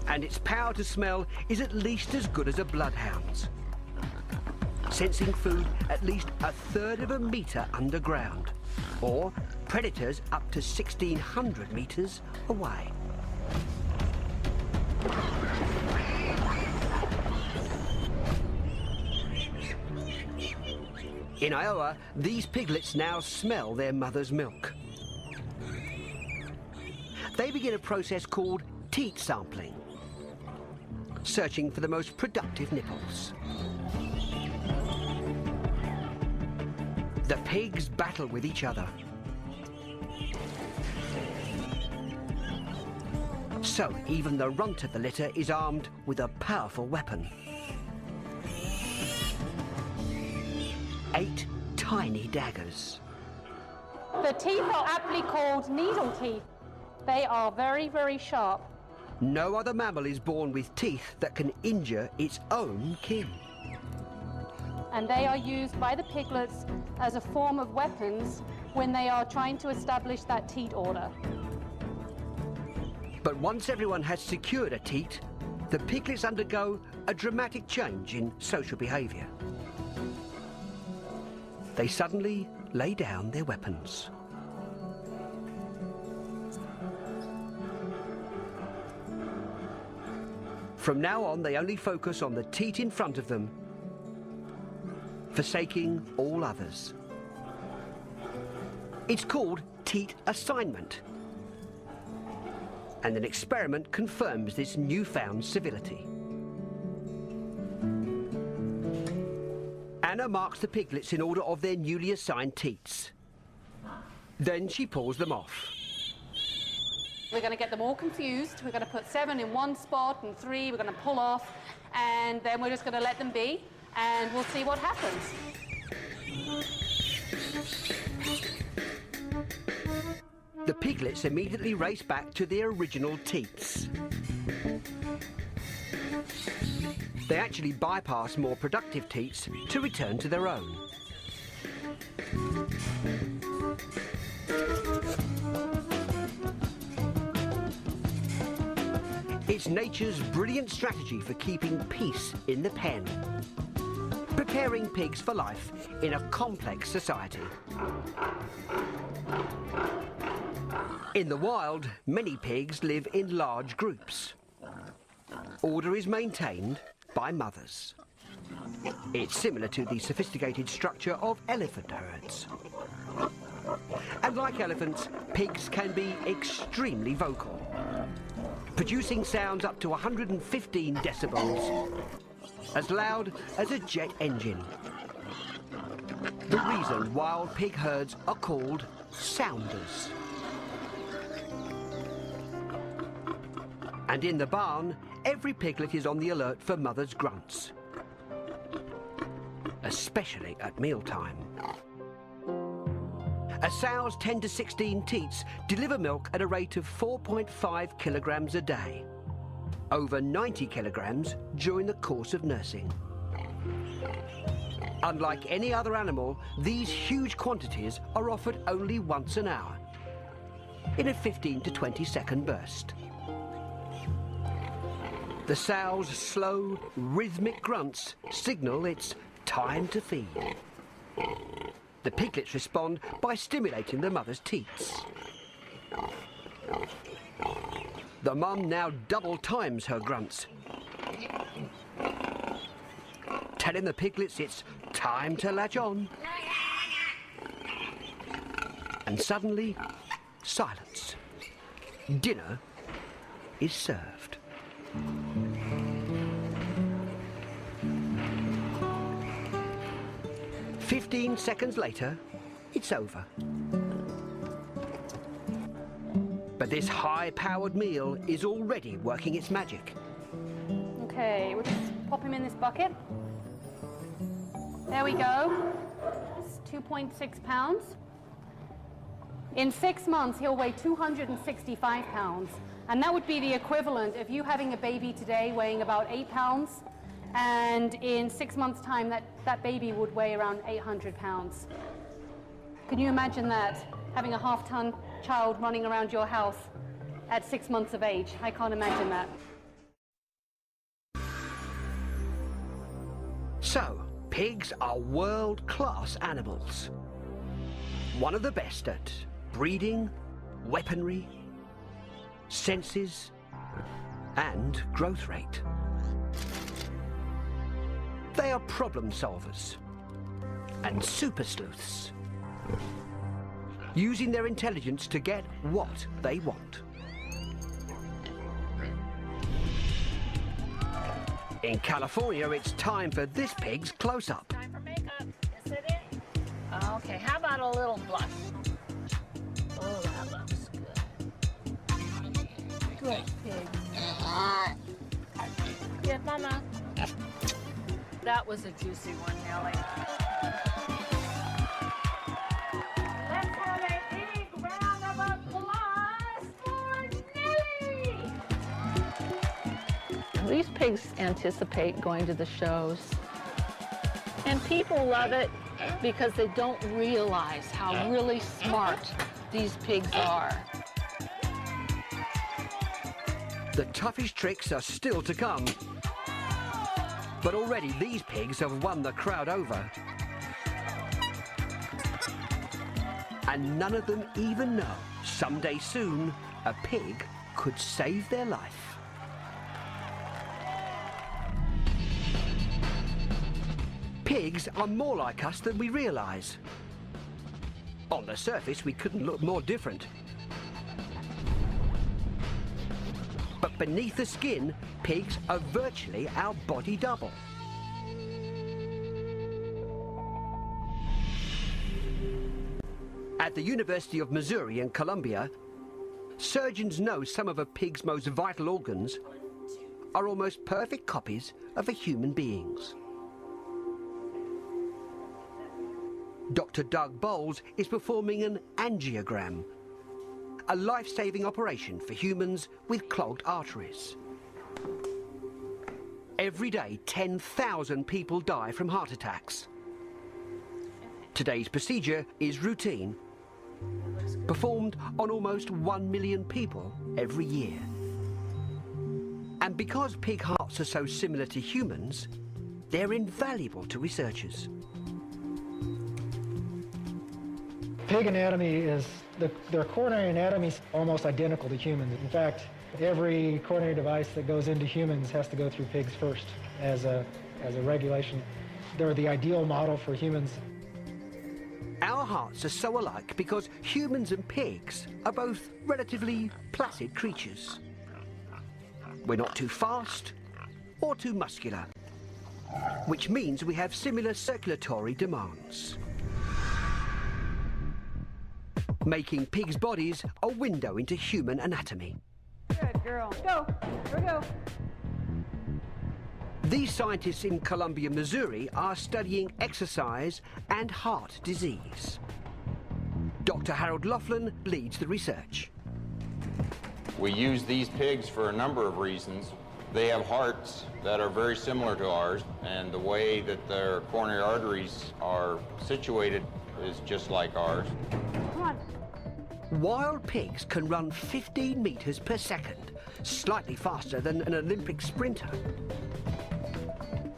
Speaker 5: and its power to smell is at least as good as a bloodhound's, sensing food at least 1/3 of a metre underground, or predators up to 1,600 metres away. In Iowa, these piglets now smell their mother's milk. They begin a process called teat sampling, searching for the most productive nipples. The pigs battle with each other. So even the runt of the litter is armed with a powerful weapon. 8 tiny daggers.
Speaker 9: The teeth are aptly called needle teeth. They are very, very sharp.
Speaker 5: No other mammal is born with teeth that can injure its own kin.
Speaker 9: And they are used by the piglets as a form of weapons when they are trying to establish that teat order.
Speaker 5: But once everyone has secured a teat, the piglets undergo a dramatic change in social behaviour. They suddenly lay down their weapons. From now on, they only focus on the teat in front of them, forsaking all others. It's called teat assignment, and an experiment confirms this newfound civility. Anna marks the piglets in order of their newly assigned teats. Then she pulls them off.
Speaker 9: We're going to get them all confused. We're going to put 7 in one spot and 3 we're going to pull off, and then we're just going to let them be, and we'll see what happens.
Speaker 5: The piglets immediately race back to their original teats. They actually bypass more productive teats to return to their own. It's nature's brilliant strategy for keeping peace in the pen, preparing pigs for life in a complex society. In the wild, many pigs live in large groups. Order is maintained by mothers. It's similar to the sophisticated structure of elephant herds. And like elephants, pigs can be extremely vocal, producing sounds up to 115 decibels, as loud as a jet engine. The reason wild pig herds are called sounders. And in the barn, every piglet is on the alert for mother's grunts, especially at mealtime. A sow's 10 to 16 teats deliver milk at a rate of 4.5 kilograms a day, over 90 kilograms during the course of nursing. Unlike any other animal, these huge quantities are offered only once an hour, in a 15 to 20 second burst. The sow's slow, rhythmic grunts signal it's time to feed. The piglets respond by stimulating the mother's teats. The mum now double times her grunts, telling the piglets it's time to latch on. And suddenly, silence. Dinner is served. 15 seconds later, it's over. But this high-powered meal is already working its magic.
Speaker 9: Okay, we'll just pop him in this bucket. There we go. It's 2.6 pounds. In 6 months, he'll weigh 265 pounds. And that would be the equivalent of you having a baby today weighing about 8 pounds. And in 6 months' time, that baby would weigh around 800 pounds. Can you imagine that? Having a half-ton child running around your house at 6 months of age. I can't imagine that.
Speaker 5: So, pigs are world-class animals. One of the best at breeding, weaponry, senses, and growth rate. They are problem solvers and super sleuths, using their intelligence to get what they want. In California, it's time for this pig's close-up.
Speaker 12: Time for makeup. Is it in? Okay, how about a little blush? Oh, that looks good. Good pig. Yeah, Mama. That was a juicy one, Nellie. Let's have a big round of applause for Nellie!
Speaker 7: These pigs anticipate going to the shows, and people love it because they don't realize how really smart these pigs are.
Speaker 5: The toughest tricks are still to come. But already these pigs have won the crowd over. And none of them even know someday soon a pig could save their life. Pigs are more like us than we realise. On the surface, we couldn't look more different. But beneath the skin, pigs are virtually our body double. At the University of Missouri in Columbia, surgeons know some of a pig's most vital organs are almost perfect copies of a human being's. Dr. Doug Bowles is performing an angiogram, a life-saving operation for humans with clogged arteries. Every day, 10,000 people die from heart attacks. Today's procedure is routine, performed on almost 1 million people every year. And because pig hearts are so similar to humans, they're invaluable to researchers.
Speaker 13: Pig anatomy is, their coronary anatomy is almost identical to humans. In fact, every coronary device that goes into humans has to go through pigs first as a regulation. They're the ideal model for humans.
Speaker 5: Our hearts are so alike because humans and pigs are both relatively placid creatures. We're not too fast or too muscular, which means we have similar circulatory demands, making pigs' bodies a window into human anatomy.
Speaker 14: Good girl. Go. Here we go.
Speaker 5: These scientists in Columbia, Missouri are studying exercise and heart disease. Dr. Harold Laughlin leads the research.
Speaker 15: We use these pigs for a number of reasons. They have hearts that are very similar to ours, and the way that their coronary arteries are situated is just like ours.
Speaker 14: Come on.
Speaker 5: Wild pigs can run 15 meters per second, slightly faster than an Olympic sprinter.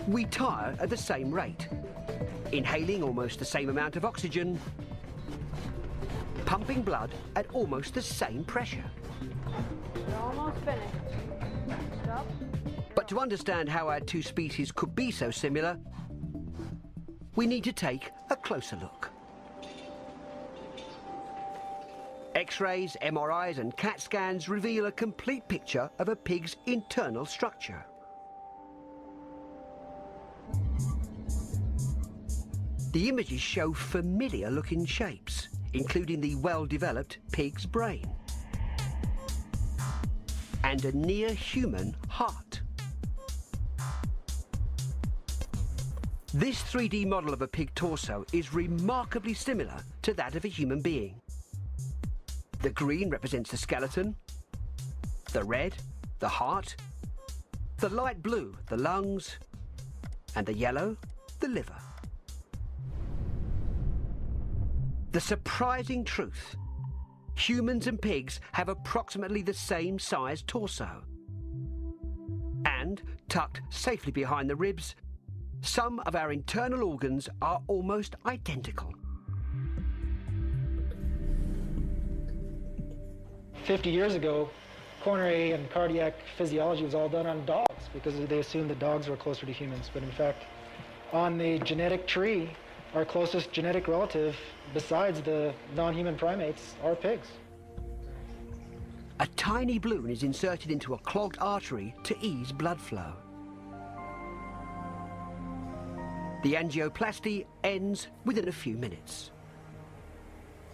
Speaker 5: We tire at the same rate, inhaling almost the same amount of oxygen, pumping blood at almost the same pressure.
Speaker 14: You're almost finished. Stop.
Speaker 5: But to understand how our two species could be so similar, we need to take a closer look. X-rays, MRIs and CAT scans reveal a complete picture of a pig's internal structure. The images show familiar-looking shapes, including the well-developed pig's brain and a near-human heart. This 3D model of a pig torso is remarkably similar to that of a human being. The green represents the skeleton, the red, the heart, the light blue, the lungs, and the yellow, the liver. The surprising truth: humans and pigs have approximately the same size torso. And, tucked safely behind the ribs, some of our internal organs are almost identical.
Speaker 13: 50 years ago, coronary and cardiac physiology was all done on dogs because they assumed that dogs were closer to humans. But in fact, on the genetic tree, our closest genetic relative, besides the non-human primates, are pigs.
Speaker 5: A tiny balloon is inserted into a clogged artery to ease blood flow. The angioplasty ends within a few minutes.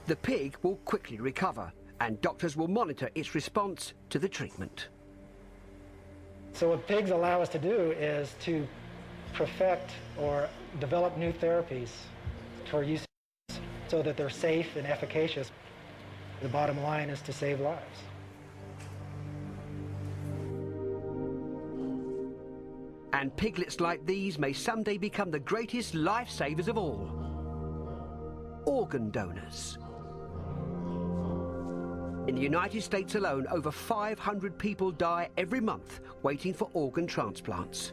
Speaker 5: The pig will quickly recover, and doctors will monitor its response to the treatment.
Speaker 13: So what pigs allow us to do is to perfect or develop new therapies for use so that they're safe and efficacious. The bottom line is to save lives.
Speaker 5: And piglets like these may someday become the greatest lifesavers of all: organ donors. In the United States alone, over 500 people die every month waiting for organ transplants.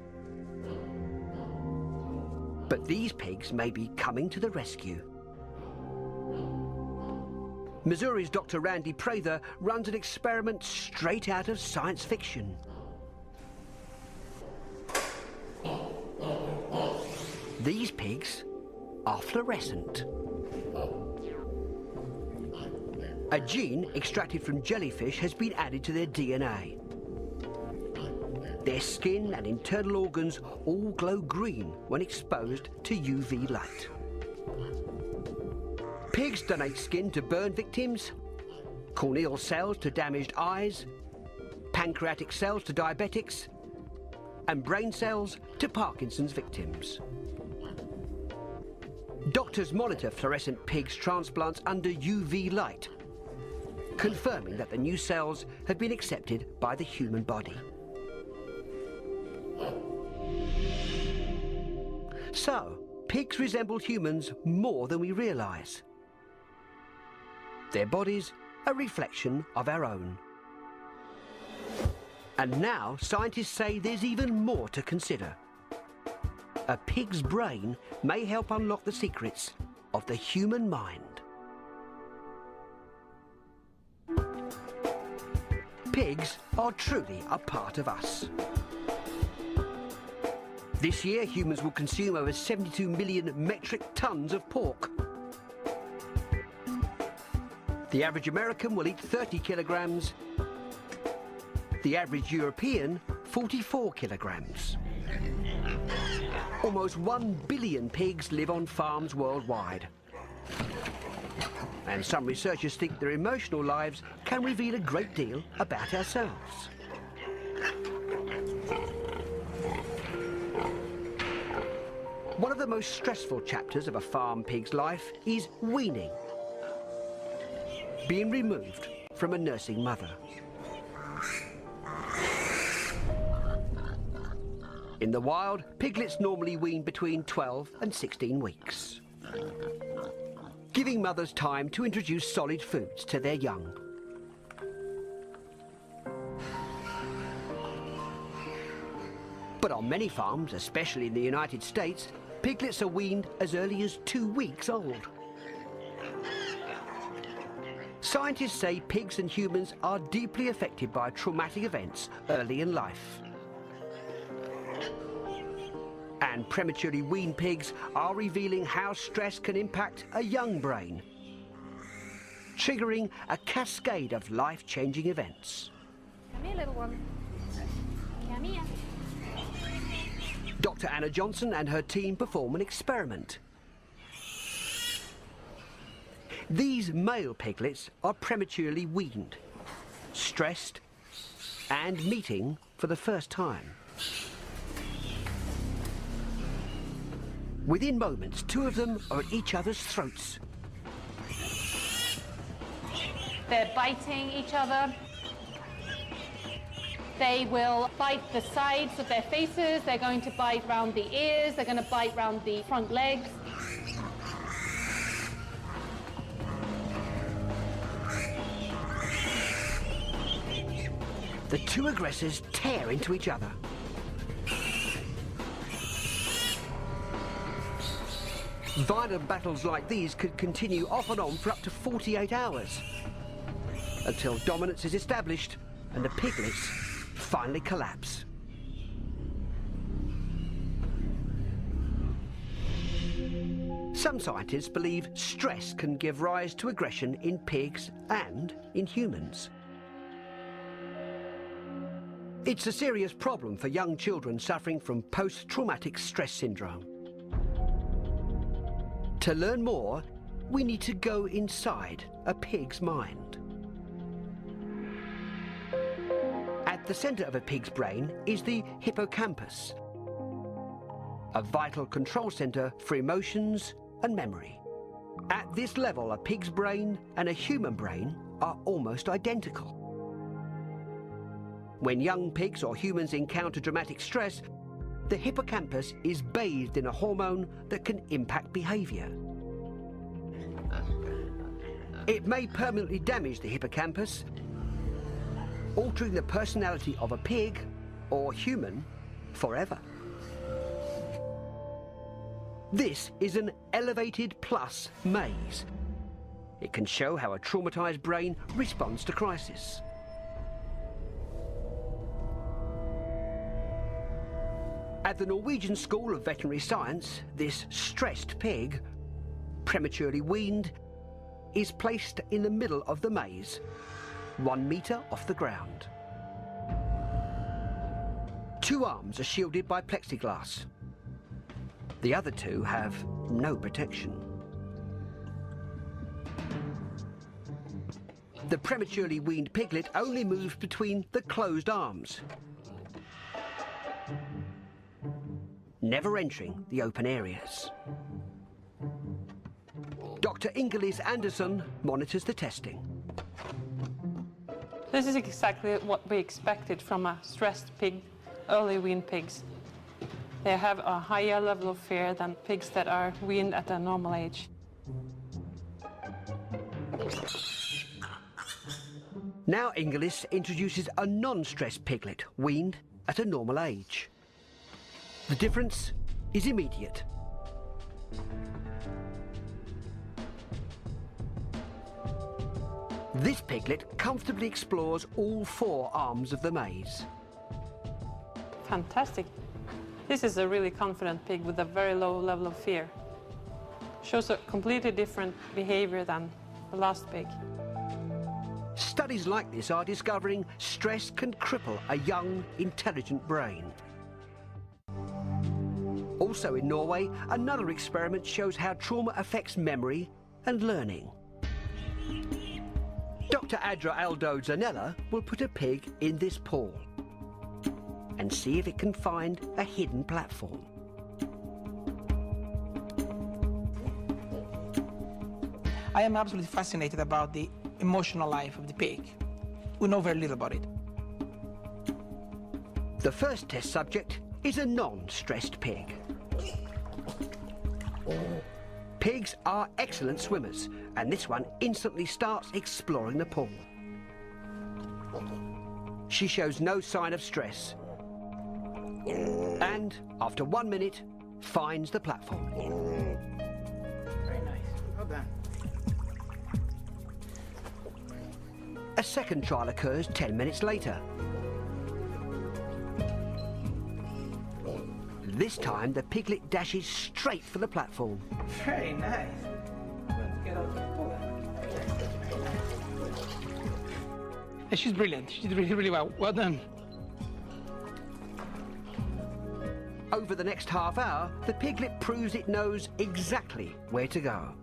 Speaker 5: But these pigs may be coming to the rescue. Missouri's Dr. Randy Prather runs an experiment straight out of science fiction. These pigs are fluorescent. A gene extracted from jellyfish has been added to their DNA. Their skin and internal organs all glow green when exposed to UV light. Pigs donate skin to burn victims, corneal cells to damaged eyes, pancreatic cells to diabetics, and brain cells to Parkinson's victims. Doctors monitor fluorescent pigs' transplants under UV light, confirming that the new cells have been accepted by the human body. So, pigs resemble humans more than we realise. Their bodies a reflection of our own. And now scientists say there's even more to consider. A pig's brain may help unlock the secrets of the human mind. Pigs are truly a part of us. This year, humans will consume over 72 million metric tons of pork. The average American will eat 30 kilograms. The average European, 44 kilograms. Almost 1 billion pigs live on farms worldwide. And some researchers think their emotional lives can reveal a great deal about ourselves. One of the most stressful chapters of a farm pig's life is weaning. Being removed from a nursing mother. In the wild, piglets normally wean between 12 and 16 weeks, giving mothers time to introduce solid foods to their young. But on many farms, especially in the United States, piglets are weaned as early as 2 weeks old. Scientists say pigs and humans are deeply affected by traumatic events early in life. And prematurely weaned pigs are revealing how stress can impact a young brain, triggering a cascade of life-changing events.
Speaker 14: Come here, little one. Come here.
Speaker 5: Dr. Anna Johnson and her team perform an experiment. These male piglets are prematurely weaned, stressed, and meeting for the first time. Within moments, 2 of them are at each other's throats.
Speaker 9: They're biting each other. They will bite the sides of their faces. They're going to bite round the ears. They're going to bite round the front legs.
Speaker 5: The 2 aggressors tear into each other. Violent battles like these could continue off and on for up to 48 hours, until dominance is established and the piglets finally collapse. Some scientists believe stress can give rise to aggression in pigs and in humans. It's a serious problem for young children suffering from post-traumatic stress syndrome. To learn more, we need to go inside a pig's mind. At the centre of a pig's brain is the hippocampus, a vital control centre for emotions and memory. At this level, a pig's brain and a human brain are almost identical. When young pigs or humans encounter dramatic stress, the hippocampus is bathed in a hormone that can impact behaviour. It may permanently damage the hippocampus, altering the personality of a pig or human forever. This is an elevated plus maze. It can show how a traumatised brain responds to crisis. At the Norwegian School of Veterinary Science, this stressed pig, prematurely weaned, is placed in the middle of the maze, 1 metre off the ground. 2 arms are shielded by plexiglass. The other 2 have no protection. The prematurely weaned piglet only moves between the closed arms, never entering the open areas. Dr. Ingelis Andersson monitors the testing.
Speaker 16: This is exactly what we expected from a stressed pig, early weaned pigs. They have a higher level of fear than pigs that are weaned at a normal age.
Speaker 5: Now Inglis introduces a non-stressed piglet weaned at a normal age. The difference is immediate. This piglet comfortably explores all 4 arms of the maze.
Speaker 16: Fantastic. This is a really confident pig with a very low level of fear. Shows a completely different behavior than the last pig.
Speaker 5: Studies like this are discovering stress can cripple a young, intelligent brain. Also in Norway, another experiment shows how trauma affects memory and learning. Dr. Adra Aldo Zanella will put a pig in this pool and see if it can find a hidden platform.
Speaker 17: I am absolutely fascinated about the emotional life of the pig. We know very little about it.
Speaker 5: The first test subject is a non-stressed pig. Pigs are excellent swimmers, and this one instantly starts exploring the pool. She shows no sign of stress, and after 1 minute, finds the platform.
Speaker 17: Very nice. Well done.
Speaker 5: A second trial occurs 10 minutes later. This time, the piglet dashes straight for the platform.
Speaker 17: Very nice. Let's get out the pool. Yeah, she's brilliant. She did really, really well. Well done.
Speaker 5: Over the next half hour, the piglet proves it knows exactly where to go.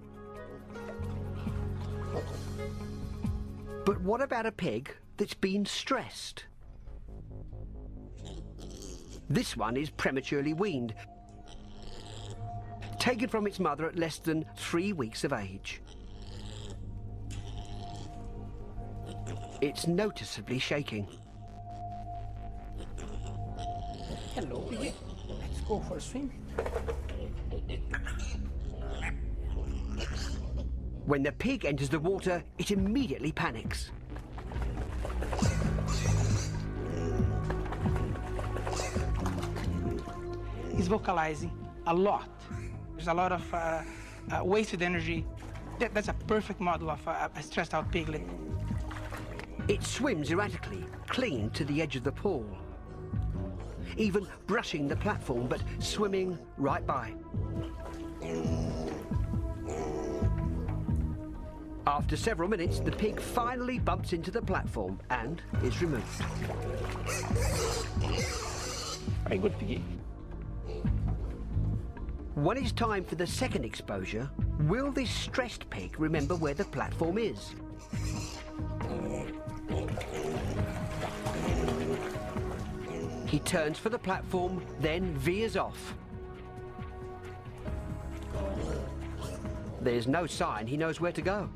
Speaker 5: But what about a pig that's been stressed? This one is prematurely weaned, taken from its mother at less than 3 weeks of age. It's noticeably shaking.
Speaker 17: Hello, piggy. Let's go for a swim.
Speaker 5: When the pig enters the water, it immediately panics.
Speaker 17: He's vocalizing a lot. There's a lot of wasted energy. That's a perfect model of a stressed out piglet.
Speaker 5: It swims erratically, clinging to the edge of the pool. Even brushing the platform, but swimming right by. After several minutes, the pig finally bumps into the platform and is removed.
Speaker 17: Very good, piggy.
Speaker 5: When it's time for the second exposure, will this stressed pig remember where the platform is? He turns for the platform, then veers off. There's no sign he knows where to go.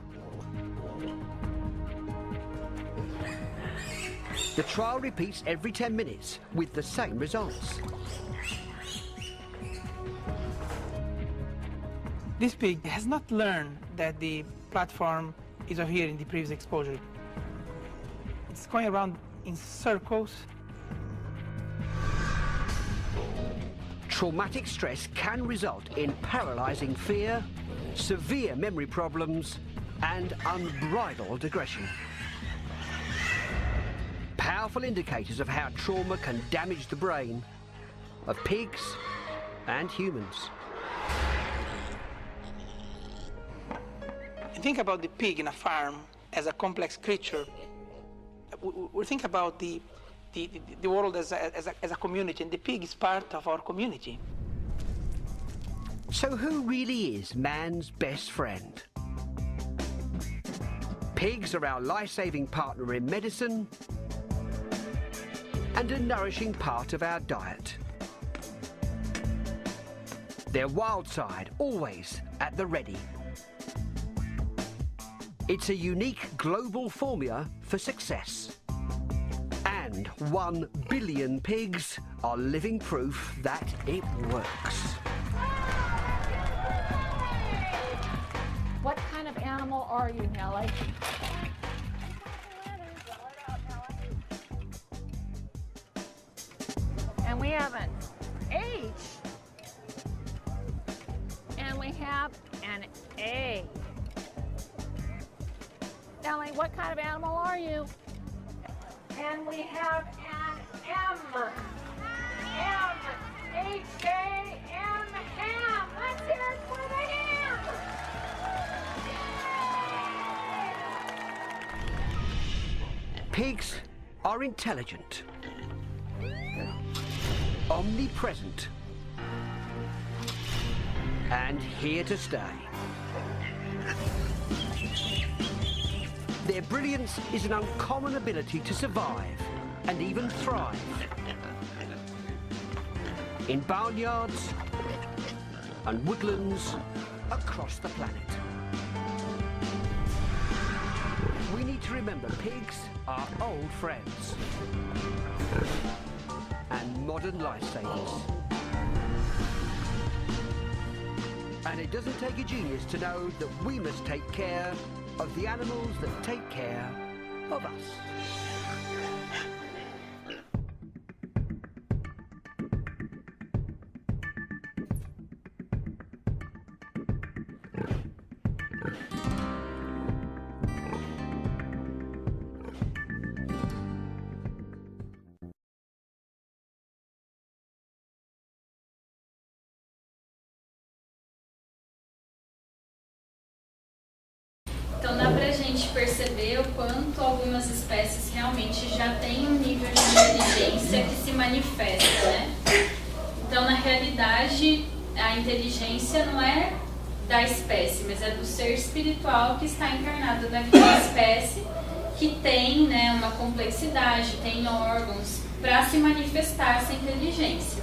Speaker 5: The trial repeats every 10 minutes with the same results.
Speaker 17: This pig has not learned that the platform is over here in the previous exposure. It's going around in circles.
Speaker 5: Traumatic stress can result in paralyzing fear, severe memory problems, and unbridled aggression. Powerful indicators of how trauma can damage the brain of pigs and humans.
Speaker 17: Think about the pig in a farm as a complex creature. We think about the world as a community, and the pig is part of our community.
Speaker 5: So who really is man's best friend? Pigs are our life-saving partner in medicine and a nourishing part of our diet. Their wild side always at the ready. It's a unique global formula for success. 1 billion pigs are living proof that it works.
Speaker 12: What kind of animal are you, Nellie? And we have an H. And we have an A. Nellie, what kind of animal are you? And we have an M. H-A-M, ham. Let's hear it for the ham.
Speaker 5: Pigs are intelligent, omnipresent, and here to stay. Their brilliance is an uncommon ability to survive and even thrive. In barnyards and woodlands across the planet. We need to remember pigs are old friends and modern lifesavers. And it doesn't take a genius to know that we must take care of the animals that take care of us.
Speaker 3: Então dá pra gente perceber o quanto algumas espécies realmente já têm um nível de inteligência que se manifesta, né? Então na realidade a inteligência não é da espécie, mas é do ser espiritual que está encarnado naquela espécie, que tem, né, uma complexidade, tem órgãos para se manifestar essa inteligência.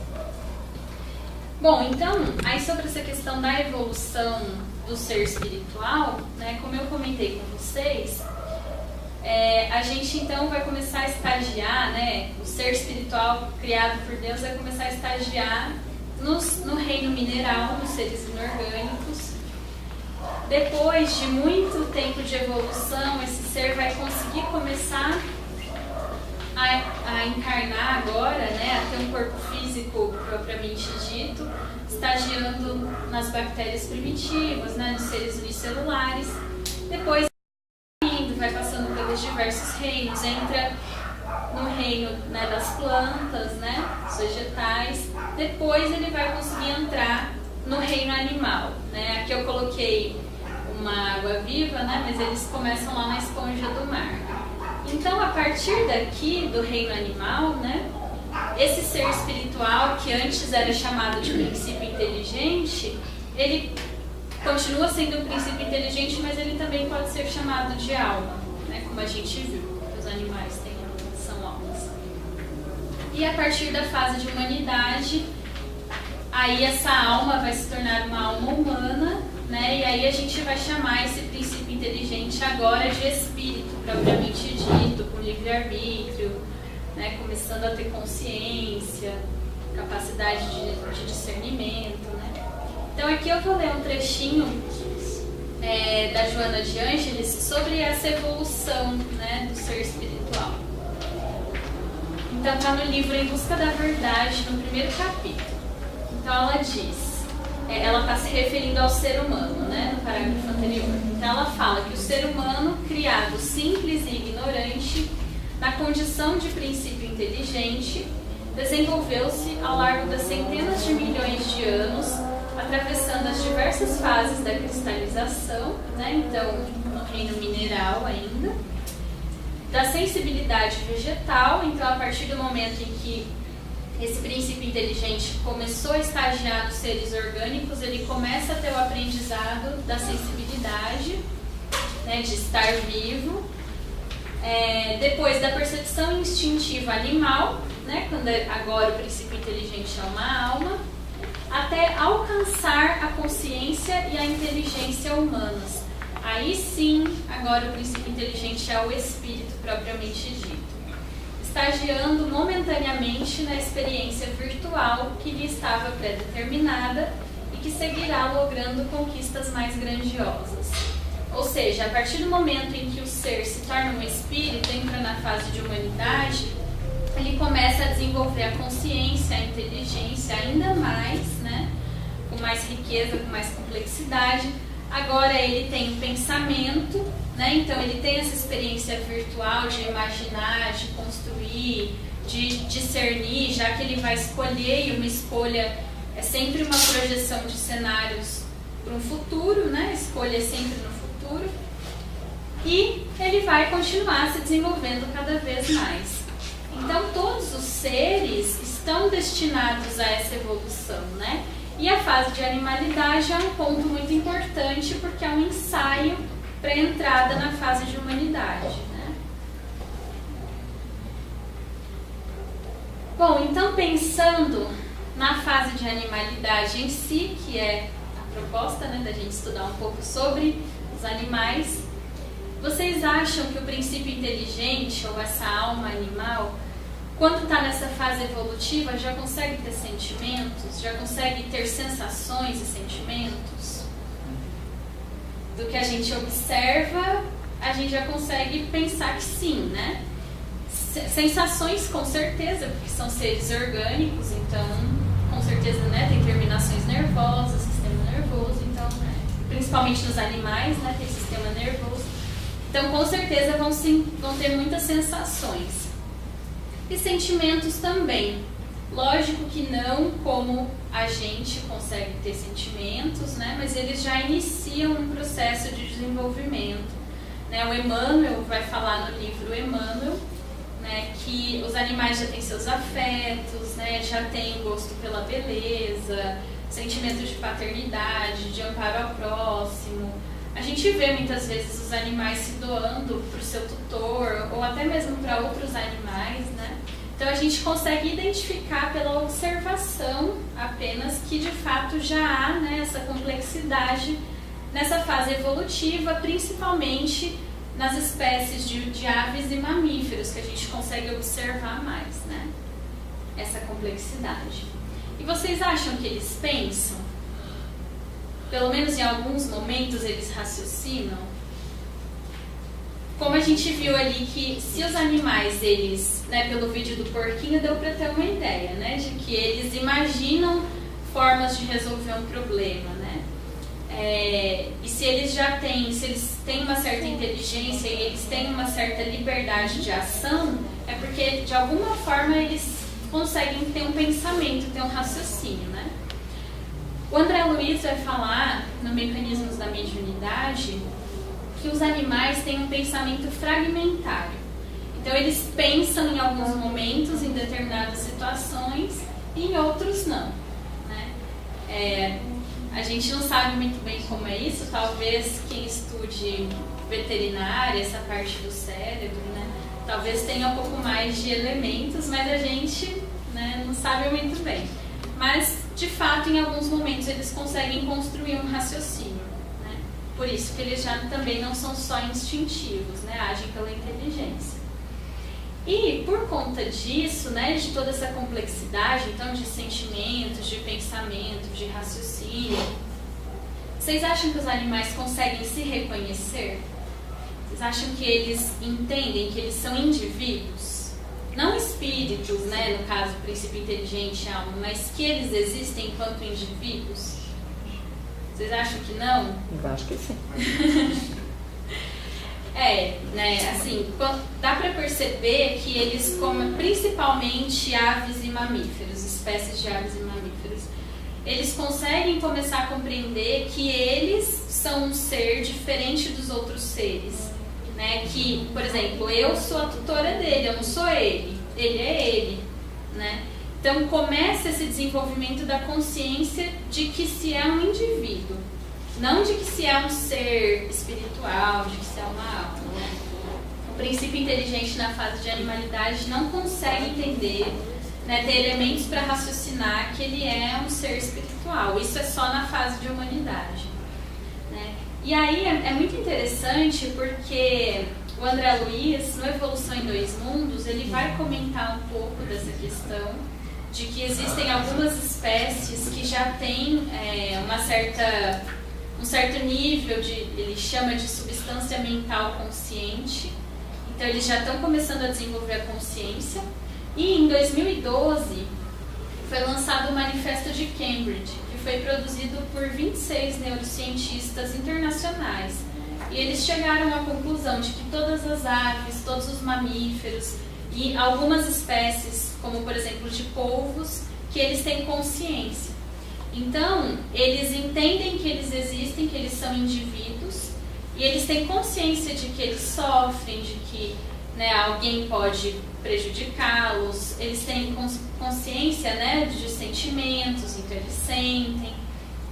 Speaker 3: Bom, então, aí sobre essa questão da evolução do ser espiritual, né, como eu comentei com vocês, a gente então vai começar a estagiar, né, o ser espiritual criado por Deus vai começar a estagiar no reino mineral, nos seres inorgânicos. Depois de muito tempo de evolução, esse ser vai conseguir começar a encarnar agora, né, a ter um corpo físico propriamente dito, estagiando nas bactérias primitivas, né, nos seres unicelulares. Depois vai passando pelos diversos reinos, entra no reino, né, das plantas, né, dos vegetais. Depois ele vai conseguir entrar no reino animal, né. Aqui eu coloquei uma água viva, né, mas eles começam lá na esponja do mar. Então, a partir daqui do reino animal, né, esse ser espiritual que antes era chamado de princípio inteligente, ele continua sendo um princípio inteligente, mas ele também pode ser chamado de alma, né, como a gente viu, os animais são almas. E a partir da fase de humanidade, aí essa alma vai se tornar uma alma humana, né, e aí a gente vai chamar esse princípio inteligente agora de espírito, propriamente dito, com livre-arbítrio, né, começando a ter consciência, capacidade de discernimento, né. Então aqui eu vou ler um trechinho da Joana de Ângeles sobre essa evolução, né, do ser espiritual. Então está no livro Em Busca da Verdade, no primeiro capítulo. Então ela diz, ela está se referindo ao ser humano, né, no parágrafo anterior. Então ela fala que o ser humano, criado simples e ignorante, na condição de princípio inteligente, desenvolveu-se ao largo das centenas de milhões de anos, atravessando as diversas fases da cristalização, né, então no reino mineral ainda, da sensibilidade vegetal. Então a partir do momento em que esse princípio inteligente começou a estagiar nos seres orgânicos, ele começa a ter o aprendizado da sensibilidade, né, de estar vivo. Depois da percepção instintiva animal, né, quando agora o princípio inteligente é uma alma, até alcançar a consciência e a inteligência humanas. Aí sim, agora o princípio inteligente é o espírito propriamente dito. estagiando momentaneamente na experiência virtual que lhe estava pré-determinada e que seguirá logrando conquistas mais grandiosas. Ou seja, a partir do momento em que o ser se torna um espírito, entra na fase de humanidade, ele começa a desenvolver a consciência, a inteligência ainda mais, né? Com mais riqueza, com mais complexidade. Agora ele tem um pensamento, né? Então ele tem essa experiência virtual de imaginar, de construir, de discernir, já que ele vai escolher, e uma escolha é sempre uma projeção de cenários para um futuro, né? Escolha é sempre no futuro. E ele vai continuar se desenvolvendo cada vez mais. Então todos os seres estão destinados a essa evolução, né? E a fase de animalidade é um ponto muito importante porque é um ensaio para a entrada na fase de humanidade, né? Bom, então pensando na fase de animalidade em si, que é a proposta, né, da gente estudar um pouco sobre os animais, vocês acham que o princípio inteligente ou essa alma animal, quando está nessa fase evolutiva, já consegue ter sentimentos? Já consegue ter sensações e sentimentos? Do que a gente observa, a gente já consegue pensar que sim, né? Sensações com certeza, porque são seres orgânicos, então com certeza, né, tem terminações nervosas, sistema nervoso, então, principalmente nos animais, né, tem sistema nervoso. Então com certeza vão ter muitas sensações. E sentimentos também. Lógico que não como a gente consegue ter sentimentos, né? Mas eles já iniciam um processo de desenvolvimento. Né? O Emmanuel vai falar no livro Emmanuel, né, que os animais já têm seus afetos, né, já têm gosto pela beleza, sentimento de paternidade, de amparo ao próximo. A gente vê muitas vezes os animais se doando para o seu tutor ou até mesmo para outros animais, né? Então a gente consegue identificar pela observação apenas que de fato já há, né, essa complexidade nessa fase evolutiva, principalmente nas espécies de aves e mamíferos, que a gente consegue observar mais, né? Essa complexidade. E vocês acham que eles pensam? Pelo menos em alguns momentos eles raciocinam? Como a gente viu ali que se os animais, eles, né, pelo vídeo do porquinho, deu para ter uma ideia, né, de que eles imaginam formas de resolver um problema, né? E se eles têm uma certa inteligência e eles têm uma certa liberdade de ação, é porque de alguma forma eles conseguem ter um pensamento, ter um raciocínio, né? O André Luiz vai falar no Mecanismos da Mediunidade que os animais têm um pensamento fragmentário. Então eles pensam em alguns momentos, em determinadas situações, e em outros não, né? A gente não sabe muito bem como é isso, talvez quem estude veterinária, essa parte do cérebro, né, talvez tenha um pouco mais de elementos, mas a gente, né, não sabe muito bem. Mas, de fato, em alguns momentos eles conseguem construir um raciocínio, né? Por isso que eles já também não são só instintivos, né? Agem pela inteligência. E, por conta disso, né, de toda essa complexidade, então, de sentimentos, de pensamento, de raciocínio, vocês acham que os animais conseguem se reconhecer? Vocês acham que eles entendem que eles são indivíduos? Não espíritos, né, no caso, princípio inteligente, alma, mas que eles existem enquanto indivíduos? Vocês acham que não?
Speaker 4: Eu acho que sim.
Speaker 3: Né, assim, dá para perceber que eles comem principalmente aves e mamíferos, espécies de aves e mamíferos. Eles conseguem começar a compreender que eles são um ser diferente dos outros seres. Né, que, por exemplo, eu sou a tutora dele, eu não sou ele é ele, né? Então começa esse desenvolvimento da consciência de que se é um indivíduo, não de que se é um ser espiritual, de que se é uma alma, né? O princípio inteligente na fase de animalidade não consegue entender, né, ter elementos para raciocinar que ele é um ser espiritual. Isso é só na fase de humanidade, né? E aí é muito interessante porque o André Luiz, no Evolução em Dois Mundos, ele vai comentar um pouco dessa questão de que existem algumas espécies que já têm um certo nível de, ele chama de substância mental consciente. Então eles já estão começando a desenvolver a consciência. E em 2012 foi lançado o Manifesto de Cambridge, que foi produzido por 26 neurocientistas internacionais. E eles chegaram à conclusão de que todas as aves, todos os mamíferos e algumas espécies, como por exemplo de polvos, que eles têm consciência. Então, eles entendem que eles existem, que eles são indivíduos, e eles têm consciência de que eles sofrem, de que, né, alguém pode prejudicá-los, eles têm consciência, né, de sentimentos, então eles sentem,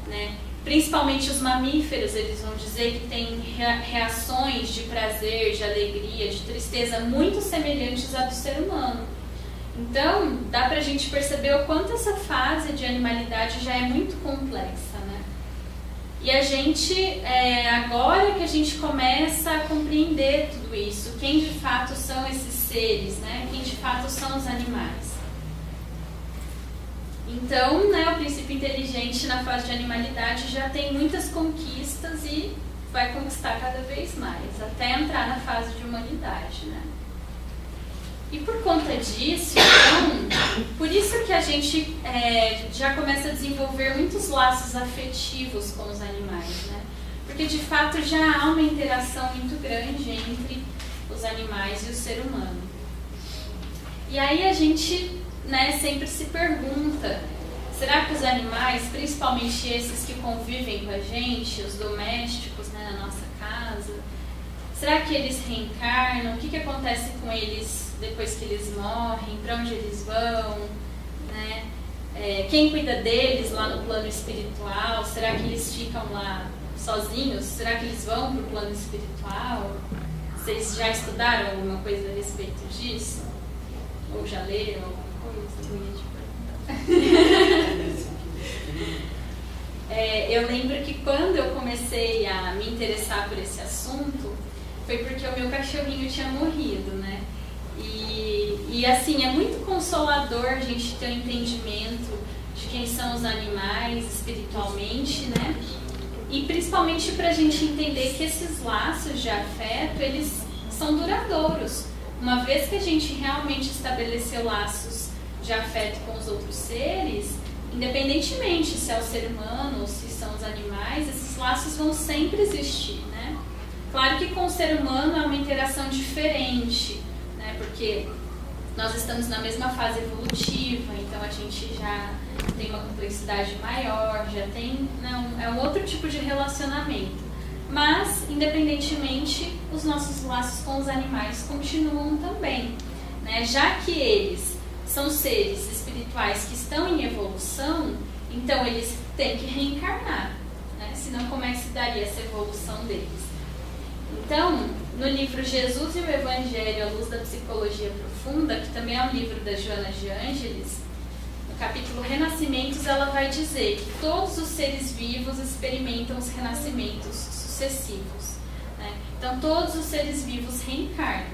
Speaker 3: né? Principalmente os mamíferos, eles vão dizer que têm reações de prazer, de alegria, de tristeza muito semelhantes à do ser humano. Então, dá pra gente perceber o quanto essa fase de animalidade já é muito complexa, né? E a gente, agora que a gente começa a compreender tudo isso, quem de fato são esses seres, né? Quem de fato são os animais. Então, né, o princípio inteligente na fase de animalidade já tem muitas conquistas e vai conquistar cada vez mais, até entrar na fase de humanidade, né? E por conta disso, então, por isso que a gente já começa a desenvolver muitos laços afetivos com os animais, né? Porque de fato já há uma interação muito grande entre os animais e o ser humano. E aí a gente, né, sempre se pergunta, será que os animais, principalmente esses que convivem com a gente, os domésticos, né, na nossa casa, será que eles reencarnam? O que acontece com eles depois que eles morrem? Para onde eles vão? Né? Quem cuida deles lá no plano espiritual? Será que eles ficam lá sozinhos? Será que eles vão para o plano espiritual? Vocês já estudaram alguma coisa a respeito disso? Ou já leram alguma coisa? Eu ia te perguntar. Eu lembro que quando eu comecei a me interessar por esse assunto, foi porque o meu cachorrinho tinha morrido, né? E assim, é muito consolador a gente ter um entendimento de quem são os animais espiritualmente, né? E principalmente para a gente entender que esses laços de afeto, eles são duradouros. Uma vez que a gente realmente estabeleceu laços de afeto com os outros seres, independentemente se é o ser humano ou se são os animais, esses laços vão sempre existir, né? Claro que com o ser humano é uma interação diferente, né? Porque nós estamos na mesma fase evolutiva, então a gente já tem uma complexidade maior, já tem, né, é um outro tipo de relacionamento. Mas, independentemente, os nossos laços com os animais continuam também, né? Já que eles são seres espirituais que estão em evolução, então eles têm que reencarnar, né? Senão como é que se daria essa evolução deles? Então, no livro Jesus e o Evangelho à Luz da Psicologia Profunda, que também é um livro da Joana de Ângeles, no capítulo Renascimentos, ela vai dizer que todos os seres vivos experimentam os renascimentos sucessivos, né? Então, todos os seres vivos reencarnam,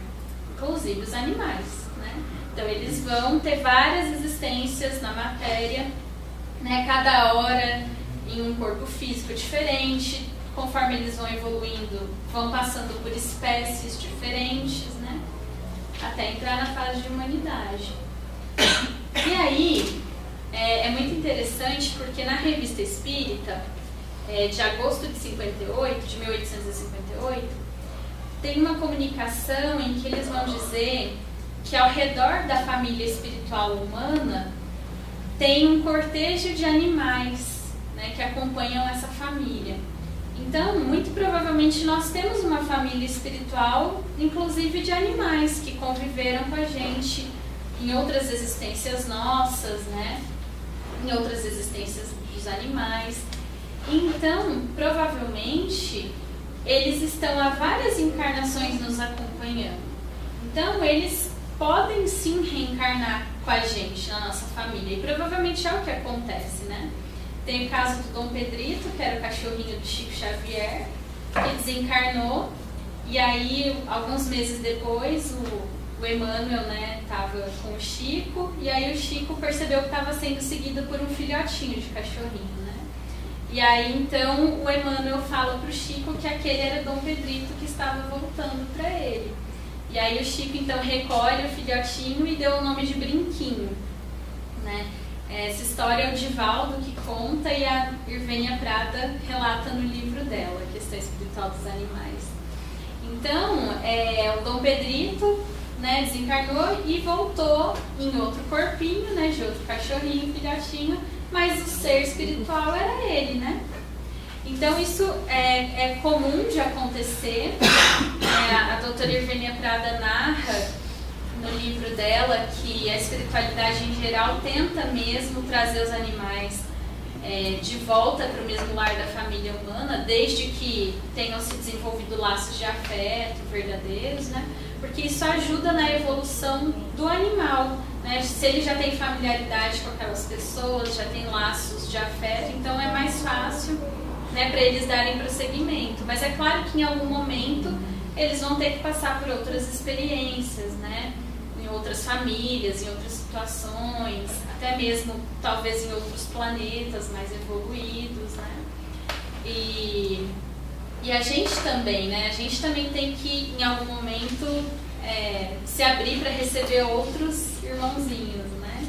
Speaker 3: inclusive os animais, né? Então, eles vão ter várias existências na matéria, né? Cada hora em um corpo físico diferente. Conforme eles vão evoluindo, vão passando por espécies diferentes, né? Até entrar na fase de humanidade. E aí, é muito interessante porque na Revista Espírita, de agosto de 1858, tem uma comunicação em que eles vão dizer que ao redor da família espiritual humana tem um cortejo de animais, né, que acompanham essa família. Então, muito provavelmente nós temos uma família espiritual, inclusive de animais, que conviveram com a gente em outras existências nossas, né? Em outras existências dos animais. Então, provavelmente, eles estão há várias encarnações nos acompanhando. Então, eles podem sim reencarnar com a gente, na nossa família. E provavelmente é o que acontece, né? Tem o caso do Dom Pedrito, que era o cachorrinho do Chico Xavier, que desencarnou E aí, alguns meses depois, o Emmanuel, né, estava com o Chico, e aí o Chico percebeu que estava sendo seguido por um filhotinho de cachorrinho, né? E aí, então, o Emmanuel fala para o Chico que aquele era Dom Pedrito que estava voltando para ele. E aí o Chico, então, recolhe o filhotinho e deu o nome de Brinquinho, né? Essa história é o Divaldo que conta e a Irvênia Prada relata no livro dela, A Questão Espiritual dos Animais. Então, o Dom Pedrito, né, desencarnou e voltou em outro corpinho, né, de outro cachorrinho, filhotinho, mas o ser espiritual era ele, né? Então isso é comum de acontecer. A doutora Irvênia Prada narra no livro dela que a espiritualidade em geral tenta mesmo trazer os animais de volta para o mesmo lar da família humana, desde que tenham se desenvolvido laços de afeto verdadeiros, né? Porque isso ajuda na evolução do animal, né? Se ele já tem familiaridade com aquelas pessoas, já tem laços de afeto, então é mais fácil, né, para eles darem prosseguimento. Mas é claro que em algum momento eles vão ter que passar por outras experiências, né? Em outras famílias, em outras situações, até mesmo talvez em outros planetas mais evoluídos, né? E a gente também, né? A gente também tem que, em algum momento, se abrir para receber outros irmãozinhos, né?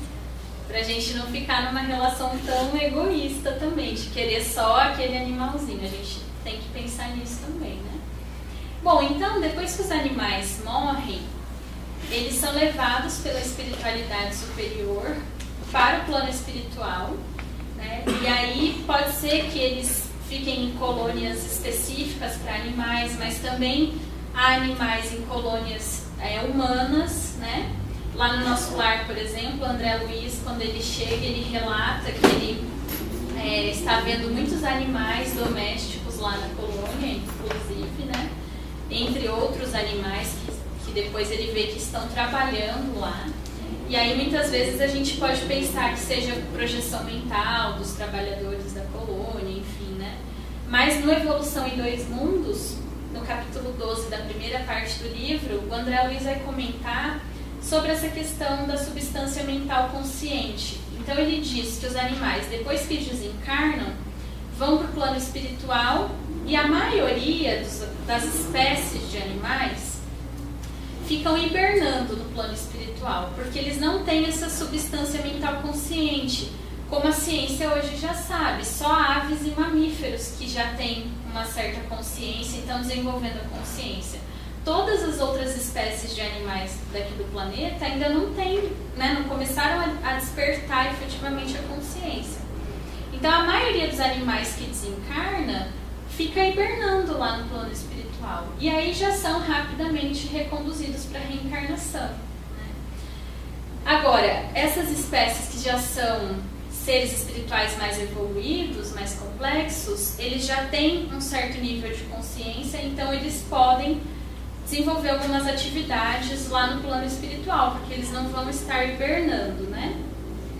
Speaker 3: Pra gente não ficar numa relação tão egoísta também, de querer só aquele animalzinho. A gente tem que pensar nisso também, né? Bom, então, depois que os animais morrem, eles são levados pela espiritualidade superior para o plano espiritual, né? E aí pode ser que eles fiquem em colônias específicas para animais, mas também há animais em colônias humanas, né? Lá no nosso lar, por exemplo, o André Luiz, quando ele chega, ele relata que ele está vendo muitos animais domésticos lá na colônia, inclusive, né? Entre outros animais que depois ele vê que estão trabalhando lá. E aí muitas vezes a gente pode pensar que seja projeção mental dos trabalhadores da colônia, enfim, né? Mas no Evolução em Dois Mundos, no capítulo 12 da primeira parte do livro, o André Luiz vai comentar sobre essa questão da substância mental consciente. Então ele diz que os animais, depois que desencarnam, vão para o plano espiritual e a maioria das espécies de animais ficam hibernando no plano espiritual, porque eles não têm essa substância mental consciente, como a ciência hoje já sabe. Só aves e mamíferos que já têm uma certa consciência e estão desenvolvendo a consciência. Todas as outras espécies de animais daqui do planeta ainda não têm, né, não começaram a despertar efetivamente a consciência. Então a maioria dos animais que desencarna fica hibernando lá no plano espiritual. E aí já são rapidamente reconduzidos para a reencarnação, né? Agora, essas espécies que já são seres espirituais mais evoluídos, mais complexos, eles já têm um certo nível de consciência, então eles podem desenvolver algumas atividades lá no plano espiritual, porque eles não vão estar hibernando, né?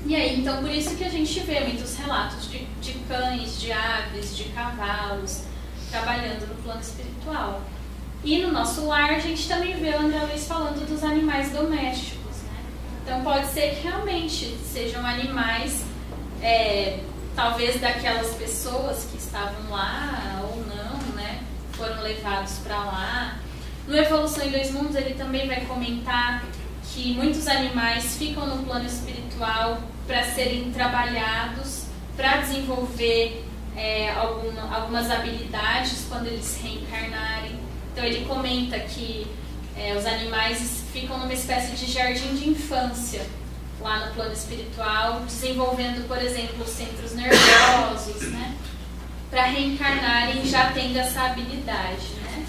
Speaker 3: E aí, então, por isso que a gente vê muitos relatos de cães, de aves, de cavalos trabalhando no plano espiritual. E no nosso lar, a gente também vê o André Luiz falando dos animais domésticos, né? Então, pode ser que realmente sejam animais, talvez daquelas pessoas que estavam lá ou não, né? Foram levados para lá. No Evolução em Dois Mundos, ele também vai comentar que muitos animais ficam no plano espiritual para serem trabalhados, para desenvolver algumas habilidades quando eles reencarnarem. Então ele comenta que os animais ficam numa espécie de jardim de infância lá no plano espiritual, desenvolvendo, por exemplo, os centros nervosos, né, para reencarnarem já tendo essa habilidade, né?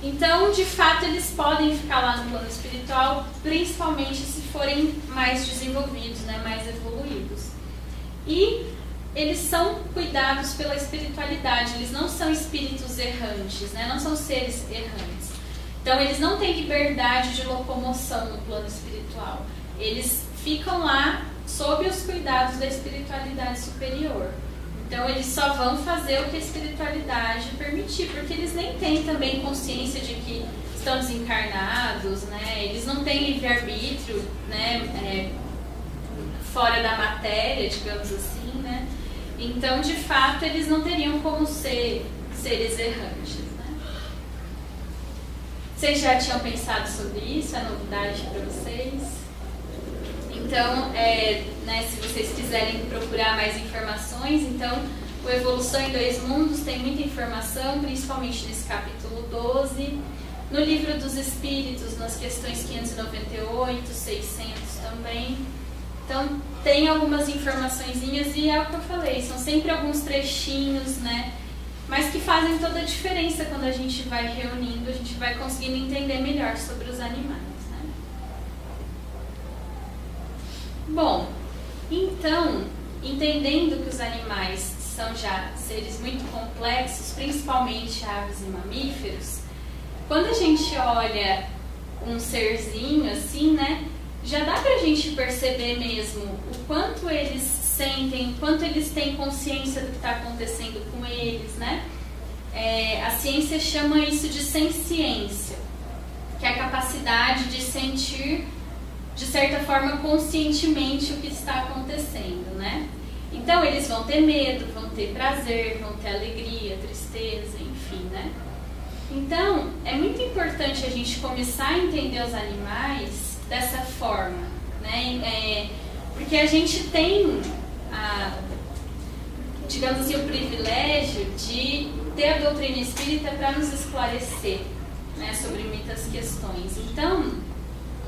Speaker 3: Então, de fato, eles podem ficar lá no plano espiritual, principalmente se forem mais desenvolvidos, né, mais evoluídos. E eles são cuidados pela espiritualidade, eles não são espíritos errantes, né, não são seres errantes. Então, eles não têm liberdade de locomoção no plano espiritual. Eles ficam lá sob os cuidados da espiritualidade superior. Então eles só vão fazer o que a espiritualidade permitir, porque eles nem têm também consciência de que estão desencarnados, né? Eles não têm livre-arbítrio, né? Fora da matéria, digamos assim, né? Então, de fato, eles não teriam como ser seres errantes, né? Vocês já tinham pensado sobre isso? É novidade para vocês? Então, né, se vocês quiserem procurar mais informações, então, o Evolução em Dois Mundos tem muita informação, principalmente nesse capítulo 12. No Livro dos Espíritos, nas questões 598, 600 também. Então, tem algumas informaçõezinhas e é o que eu falei, são sempre alguns trechinhos, né? Mas que fazem toda a diferença quando a gente vai reunindo, a gente vai conseguindo entender melhor sobre os animais, né? Bom, então, entendendo que os animais são já seres muito complexos, principalmente aves e mamíferos, quando a gente olha um serzinho assim, né? Já dá pra gente perceber mesmo o quanto eles sentem, o quanto eles têm consciência do que está acontecendo com eles, né? A ciência chama isso de senciência, que é a capacidade de sentir, de certa forma, conscientemente o que está acontecendo, né? Então, eles vão ter medo, vão ter prazer, vão ter alegria, tristeza, enfim, né? Então, é muito importante a gente começar a entender os animais dessa forma, né? Porque a gente tem, digamos assim, o privilégio de ter a doutrina espírita para nos esclarecer, né, sobre muitas questões. Então,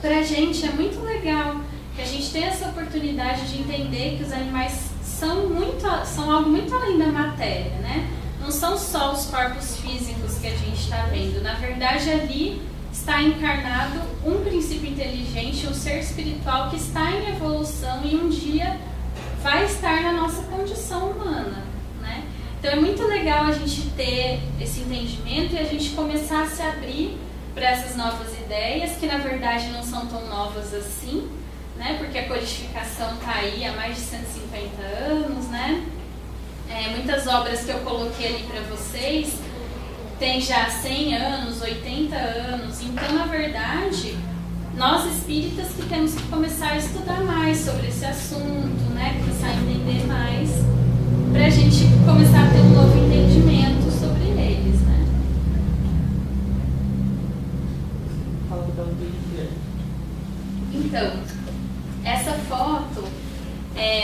Speaker 3: para a gente é muito legal que a gente tenha essa oportunidade de entender que os animais são algo muito além da matéria, né? Não são só os corpos físicos que a gente está vendo. Na verdade, ali está encarnado um princípio inteligente, um ser espiritual que está em evolução e um dia vai estar na nossa condição humana, né? Então é muito legal a gente ter esse entendimento e a gente começar a se abrir para essas novas ideias, que na verdade não são tão novas assim, né? Porque a codificação está aí há mais de 150 anos, né? Muitas obras que eu coloquei ali para vocês tem já 100 anos, 80 anos. Então, na verdade, nós espíritas que temos que começar a estudar mais sobre esse assunto, né? Começar a entender mais, para a gente começar a ter um novo entendimento sobre eles, né? Então, essa foto,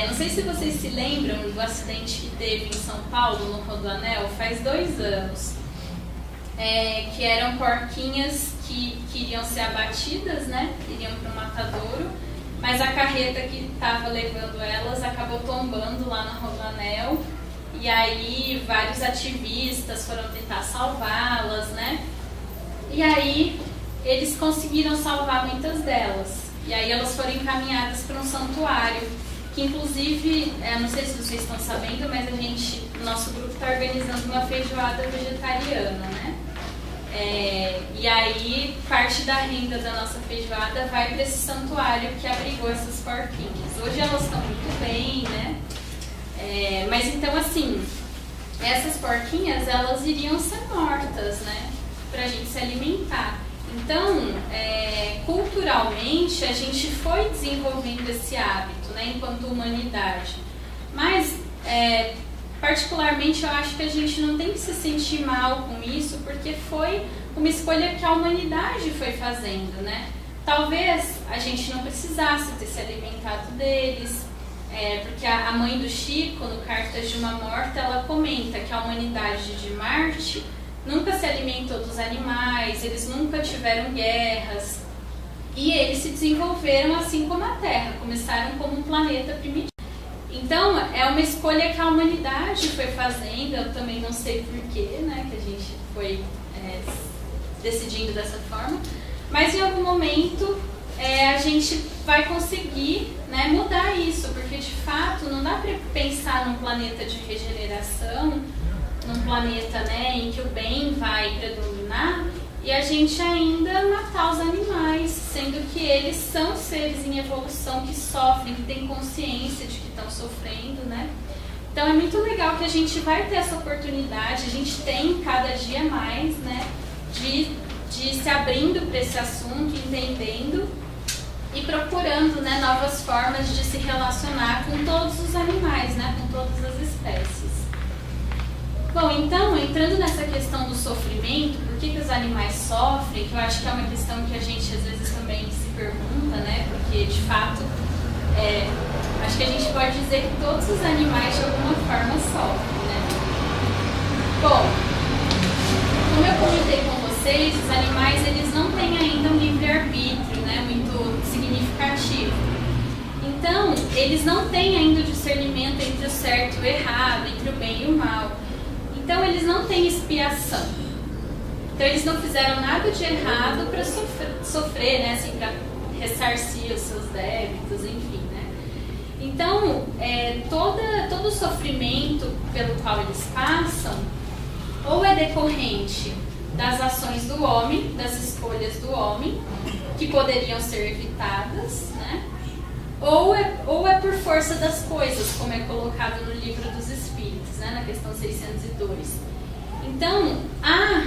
Speaker 3: não sei se vocês se lembram do acidente que teve em São Paulo, no Rodoanel, faz 2 anos. Que eram porquinhas que iriam ser abatidas, né? Iriam para o matadouro, mas a carreta que estava levando elas acabou tombando lá no Rodoanel, e aí vários ativistas foram tentar salvá-las, né? E aí eles conseguiram salvar muitas delas, e aí elas foram encaminhadas para um santuário, que inclusive, não sei se vocês estão sabendo, mas nosso grupo está organizando uma feijoada vegetariana, né? E aí parte da renda da nossa feijoada vai para esse santuário que abrigou essas porquinhas. Hoje elas estão muito bem, né? Mas então assim, essas porquinhas elas iriam ser mortas, né? Pra gente se alimentar. Então, culturalmente a gente foi desenvolvendo esse hábito, né? Enquanto humanidade. Mas particularmente eu acho que a gente não tem que se sentir mal com isso, porque foi uma escolha que a humanidade foi fazendo, né? Talvez a gente não precisasse ter se alimentado deles, porque a mãe do Chico, no Cartas de uma Morta, ela comenta que a humanidade de Marte nunca se alimentou dos animais, eles nunca tiveram guerras, e eles se desenvolveram assim como a Terra, começaram como um planeta primitivo. Então, é uma escolha que a humanidade foi fazendo, eu também não sei porquê, né, que a gente foi decidindo dessa forma, mas em algum momento a gente vai conseguir, né, mudar isso, porque de fato não dá para pensar num planeta de regeneração, num planeta, né, em que o bem vai predominar e a gente ainda matar os animais, sendo que eles são seres em evolução que sofrem, que têm consciência de que estão sofrendo, né? Então é muito legal que a gente vai ter essa oportunidade, a gente tem cada dia mais, né, de se abrindo para esse assunto, entendendo e procurando, né, novas formas de se relacionar com todos os animais, né, com todas as espécies. Bom, então, entrando nessa questão do sofrimento, por que os animais sofrem, que eu acho que é uma questão que a gente às vezes também se pergunta, né, porque de fato, acho que a gente pode dizer que todos os animais de alguma forma sofrem, né. Bom, como eu comentei com vocês, os animais eles não têm ainda um livre-arbítrio, né, muito significativo. Então, eles não têm ainda o discernimento entre o certo e o errado, entre o bem e o mal. Então, eles não têm expiação. Então, eles não fizeram nada de errado para sofrer, né, assim, para ressarcir os seus débitos, enfim, né. Então, todo o sofrimento pelo qual eles passam, ou é decorrente das ações do homem, das escolhas do homem, que poderiam ser evitadas, né? Ou é por força das coisas, como é colocado no Livro dos Espíritos, né? Na questão 602. Então, há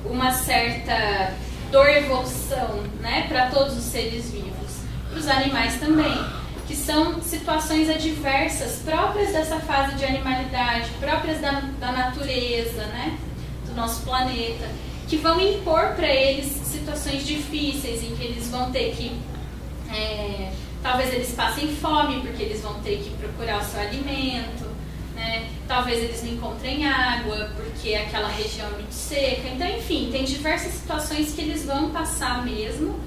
Speaker 3: uma certa dor-evolução, né, para todos os seres vivos, para os animais também, que são situações adversas, próprias dessa fase de animalidade, próprias da natureza, né, do nosso planeta, que vão impor para eles situações difíceis, em que eles vão ter que, talvez eles passem fome, porque eles vão ter que procurar o seu alimento, né? Talvez eles não encontrem água, porque aquela região é muito seca. Então, enfim, tem diversas situações que eles vão passar mesmo,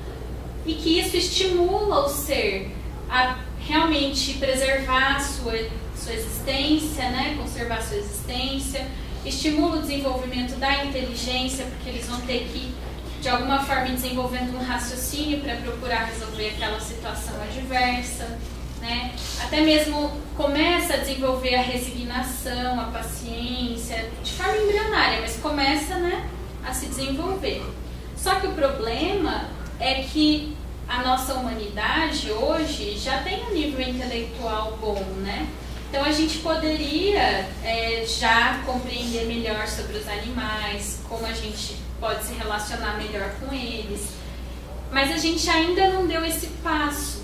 Speaker 3: e que isso estimula o ser a realmente preservar a sua existência, né? Conservar a sua existência, estimula o desenvolvimento da inteligência, porque eles vão ter que, de alguma forma, ir desenvolvendo um raciocínio para procurar resolver aquela situação adversa, né? Até mesmo começa a desenvolver a resignação, a paciência, de forma embrionária, mas começa, né, a se desenvolver. Só que o problema é que a nossa humanidade hoje já tem um nível intelectual bom, né? Então a gente poderia já compreender melhor sobre os animais, como a gente pode se relacionar melhor com eles, mas a gente ainda não deu esse passo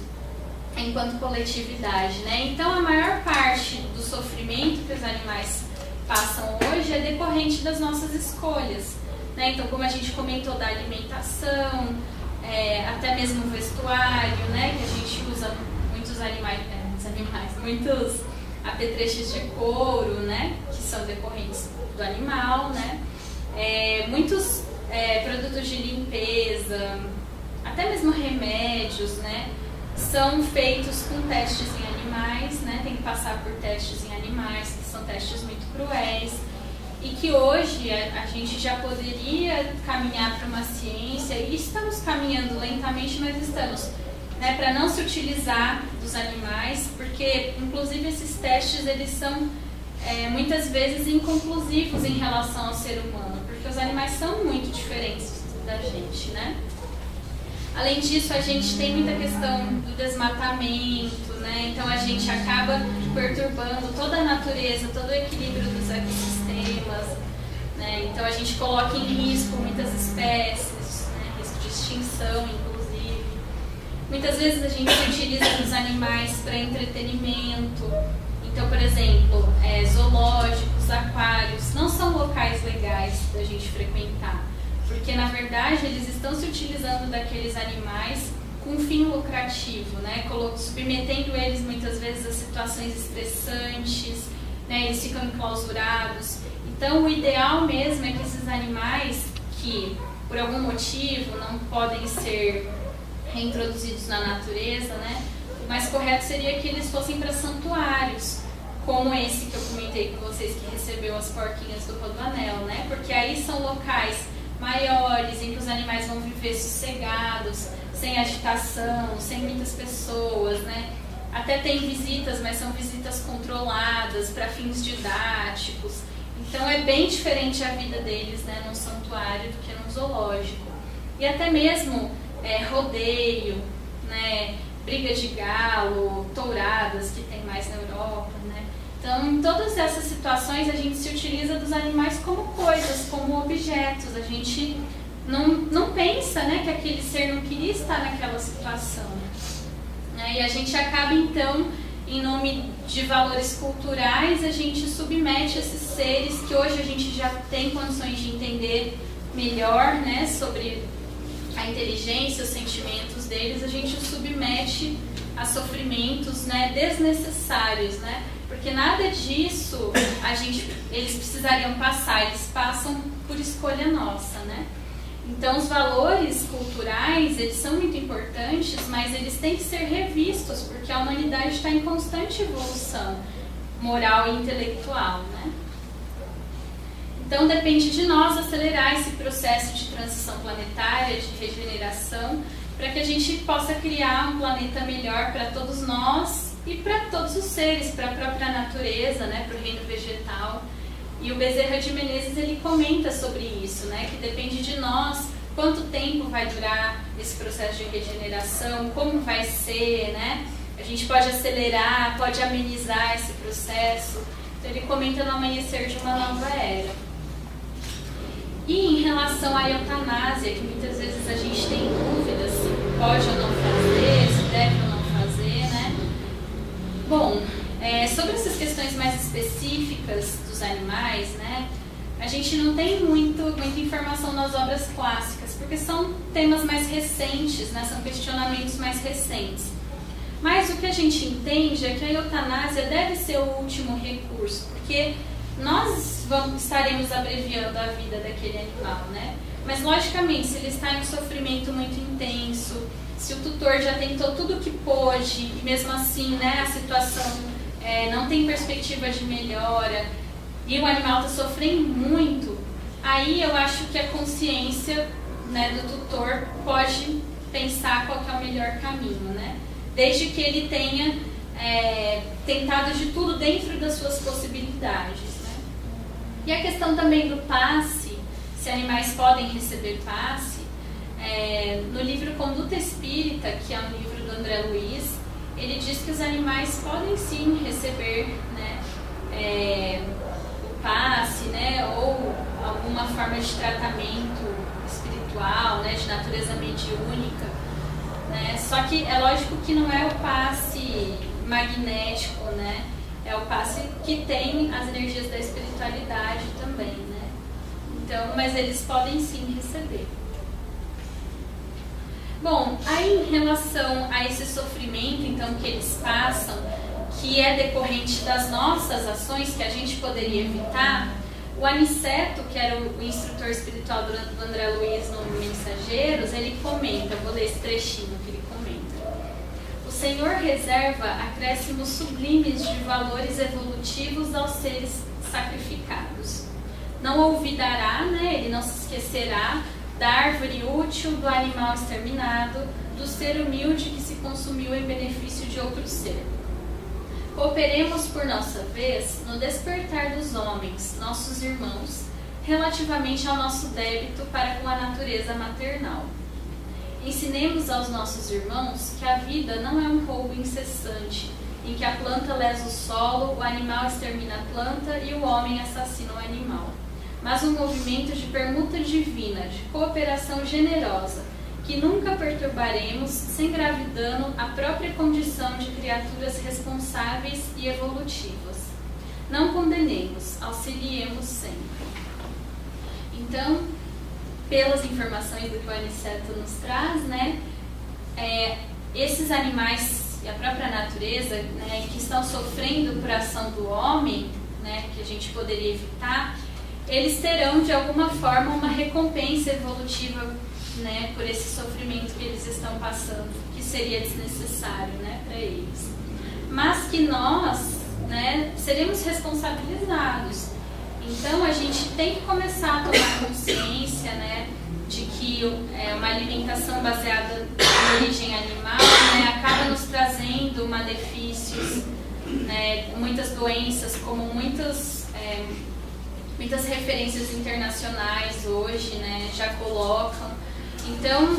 Speaker 3: enquanto coletividade, né? Então a maior parte do sofrimento que os animais passam hoje é decorrente das nossas escolhas, né? Então, como a gente comentou da alimentação, até mesmo o vestuário, né? Que a gente usa muitos muitos apetrechos de couro, né? Que são decorrentes do animal, né? Muitos produtos de limpeza, até mesmo remédios, né? São feitos com testes em animais, né? Tem que passar por testes em animais, que são testes muito cruéis, e que hoje a gente já poderia caminhar para uma ciência, e estamos caminhando lentamente, mas estamos, né, para não se utilizar dos animais, porque inclusive esses testes eles são muitas vezes inconclusivos em relação ao ser humano, porque os animais são muito diferentes da gente, né? Além disso, a gente tem muita questão do desmatamento, né? Então a gente acaba perturbando toda a natureza, todo o equilíbrio dos ecossistemas, né? Então a gente coloca em risco muitas espécies, né? Risco de extinção, inclusive. Muitas vezes a gente utiliza os animais para entretenimento. Então, por exemplo, zoológicos, aquários, não são locais legais da gente frequentar, porque na verdade eles estão se utilizando daqueles animais com um fim lucrativo, né? Submetendo eles muitas vezes a situações estressantes, né? Eles ficam enclausurados. Então o ideal mesmo é que esses animais que por algum motivo não podem ser reintroduzidos na natureza, né? O mais correto seria que eles fossem para santuários, como esse que eu comentei com vocês, que recebeu as porquinhas do Rodoanel, né? Porque aí são locais maiores, em que os animais vão viver sossegados, sem agitação, sem muitas pessoas, né? Até tem visitas, mas são visitas controladas para fins didáticos. Então é bem diferente a vida deles, né, num santuário do que num zoológico. E até mesmo rodeio, né, briga de galo, touradas, que tem mais na Europa, né? Então, em todas essas situações, a gente se utiliza dos animais como coisas, como objetos. A gente não pensa, né, que aquele ser não queria estar naquela situação. E a gente acaba, então, em nome de valores culturais, a gente submete esses seres que hoje a gente já tem condições de entender melhor, né, sobre a inteligência, os sentimentos deles, a gente os submete a sofrimentos, né, desnecessários, né? Porque nada disso eles precisariam passar, eles passam por escolha nossa, né? Então, os valores culturais, eles são muito importantes, mas eles têm que ser revistos, porque a humanidade está em constante evolução moral e intelectual, né? Então, depende de nós acelerar esse processo de transição planetária, de regeneração, para que a gente possa criar um planeta melhor para todos nós e para todos os seres, para a própria natureza, né, para o reino vegetal. E o Bezerra de Menezes, ele comenta sobre isso, né, que depende de nós quanto tempo vai durar esse processo de regeneração, como vai ser, né? A gente pode acelerar, pode amenizar esse processo. Então, ele comenta no Amanhecer de uma Nova Era. E em relação à eutanásia, que muitas vezes a gente tem dúvidas se pode ou não fazer, se deve ou não fazer, né? Bom, sobre essas questões mais específicas dos animais, né? A gente não tem muita informação nas obras clássicas, porque são temas mais recentes, né? São questionamentos mais recentes. Mas o que a gente entende é que a eutanásia deve ser o último recurso, porque nós estaremos abreviando a vida daquele animal, né? Mas, logicamente, se ele está em um sofrimento muito intenso, se o tutor já tentou tudo o que pôde, e mesmo assim, né, a situação não tem perspectiva de melhora, e o animal está sofrendo muito, aí eu acho que a consciência, né, do tutor pode pensar qual que é o melhor caminho, né? Desde que ele tenha tentado de tudo dentro das suas possibilidades. E a questão também do passe, se animais podem receber passe, no livro Conduta Espírita, que é um livro do André Luiz, ele diz que os animais podem sim receber, né, o passe, né, ou alguma forma de tratamento espiritual, né, de natureza mediúnica, né, só que é lógico que não é o passe magnético, né? É o passe que tem as energias da espiritualidade também, né? Então, mas eles podem sim receber. Bom, aí em relação a esse sofrimento, então, que eles passam, que é decorrente das nossas ações, que a gente poderia evitar, o Aniceto, que era o instrutor espiritual do André Luiz no Mensageiros, ele comenta, vou ler esse trechinho que ele comenta. O Senhor reserva acréscimos sublimes de valores evolutivos aos seres sacrificados. Não olvidará, né, ele não se esquecerá da árvore útil, do animal exterminado, do ser humilde que se consumiu em benefício de outro ser. Cooperemos por nossa vez no despertar dos homens, nossos irmãos, relativamente ao nosso débito para com a natureza maternal. Ensinemos aos nossos irmãos que a vida não é um roubo incessante, em que a planta lesa o solo, o animal extermina a planta e o homem assassina o animal, mas um movimento de permuta divina, de cooperação generosa, que nunca perturbaremos sem grave dano à própria condição de criaturas responsáveis e evolutivas. Não condenemos, auxiliemos sempre. Então, pelas informações do que o Aniceto nos traz, né, esses animais e a própria natureza, né, que estão sofrendo por ação do homem, né, que a gente poderia evitar, eles terão de alguma forma uma recompensa evolutiva, né, por esse sofrimento que eles estão passando, que seria desnecessário, né, para eles. Mas que nós, né, seremos responsabilizados. Então a gente tem que começar a tomar consciência, né, de que uma alimentação baseada em origem animal, né, acaba nos trazendo malefícios, né, muitas doenças, como muitas referências internacionais hoje, né, já colocam. Então,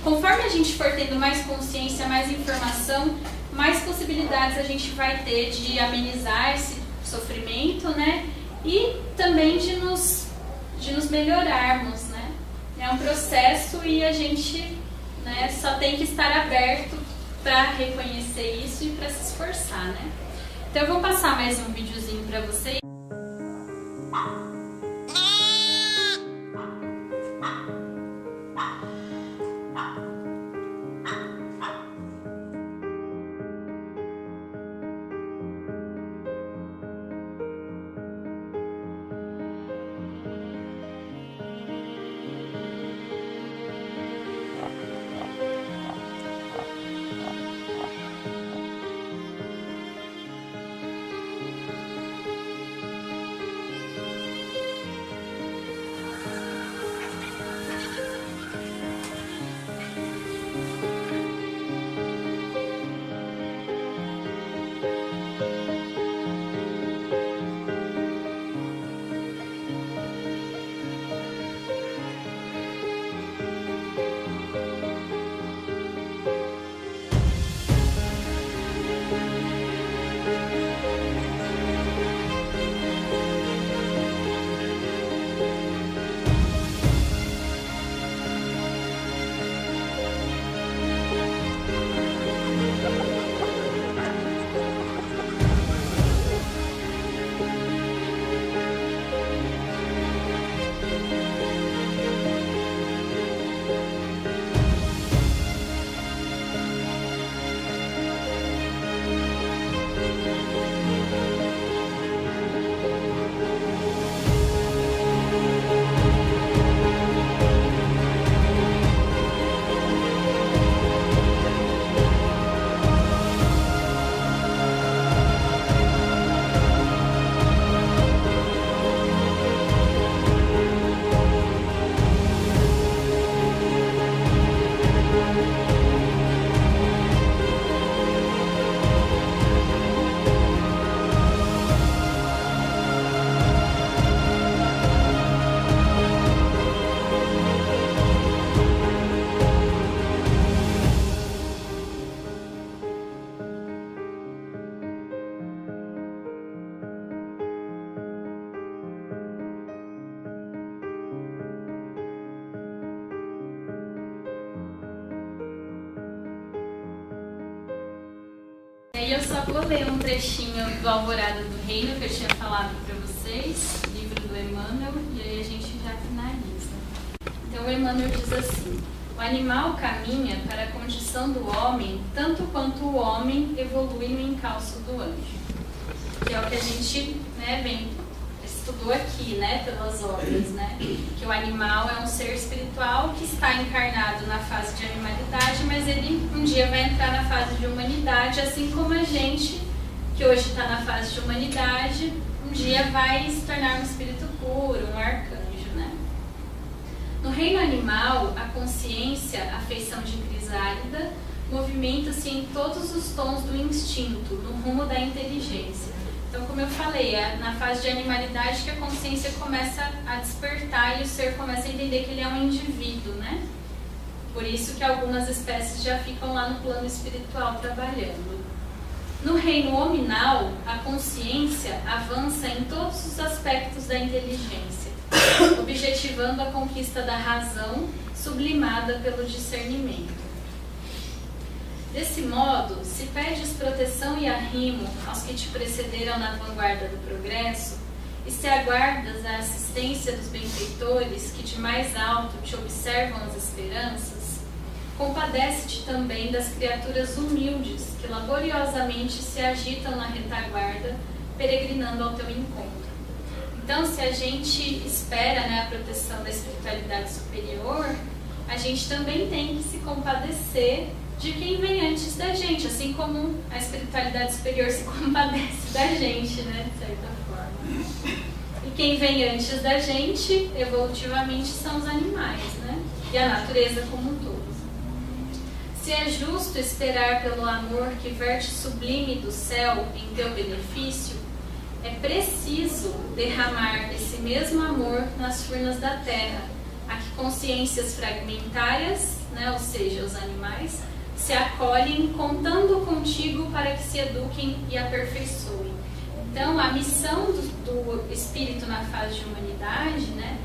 Speaker 3: conforme a gente for tendo mais consciência, mais informação, mais possibilidades a gente vai ter de amenizar esse sofrimento, né? E também de nos melhorarmos, né? É um processo e a gente, né, só tem que estar aberto para reconhecer isso e para se esforçar, né? Então eu vou passar mais um videozinho para vocês. E aí eu só vou ler um trechinho do Alvorada do Reino que eu tinha falado para vocês, livro do Emmanuel, e aí a gente já finaliza. Então o Emmanuel diz assim: o animal caminha para a condição do homem tanto quanto o homem evolui no encalço do anjo. Que é o que a gente, né, estudou aqui, né, pelas obras, né? Que o animal é um ser espiritual que está encarnado na fase de animalidade, mas ele um dia vai entrar na fase de humanidade, assim como a gente, que hoje está na fase de humanidade, um dia vai se tornar um espírito puro, um arcanjo, né? No reino animal, a consciência, a feição de crisálida, movimenta-se em todos os tons do instinto, no rumo da inteligência. Então, como eu falei, é na fase de animalidade que a consciência começa a despertar e o ser começa a entender que ele é um indivíduo, né? Por isso que algumas espécies já ficam lá no plano espiritual trabalhando. No reino hominal, a consciência avança em todos os aspectos da inteligência, objetivando a conquista da razão, sublimada pelo discernimento. Desse modo, se pedes proteção e arrimo aos que te precederam na vanguarda do progresso, e se aguardas a assistência dos benfeitores que de mais alto te observam as esperanças, compadece-te também das criaturas humildes que laboriosamente se agitam na retaguarda, peregrinando ao teu encontro. Então, se a gente espera, né, a proteção da espiritualidade superior, a gente também tem que se compadecer de quem vem antes da gente, assim como a espiritualidade superior se compadece da gente, né, de certa forma. E quem vem antes da gente, evolutivamente, são os animais, né, e a natureza como um todo. Se é justo esperar pelo amor que verte sublime do céu em teu benefício, é preciso derramar esse mesmo amor nas furnas da terra, a que consciências fragmentárias, né, ou seja, os animais, se acolhem, contando contigo para que se eduquem e aperfeiçoem. Então, a missão do Espírito na fase de humanidade, né,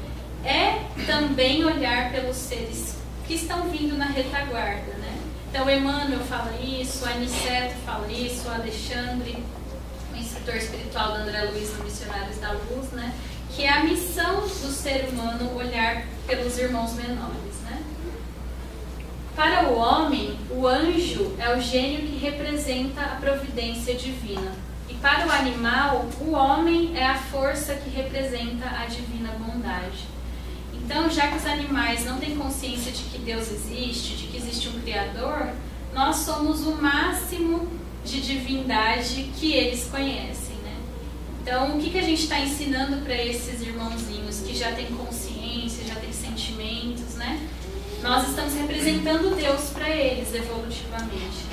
Speaker 3: é também olhar pelos seres que estão vindo na retaguarda, né? Então, Emmanuel fala isso, o Aniceto fala isso, o Alexandre, o instrutor espiritual da André Luiz no Missionários da Luz, né? Que é a missão do ser humano olhar pelos irmãos menores, né? Para o homem, o anjo é o gênio que representa a providência divina. E para o animal, o homem é a força que representa a divina bondade. Então, já que os animais não têm consciência de que Deus existe, de que existe um Criador, nós somos o máximo de divindade que eles conhecem, né? Então, o que a gente está ensinando para esses irmãozinhos que já têm consciência, já têm sentimentos, né? Nós estamos representando Deus para eles evolutivamente.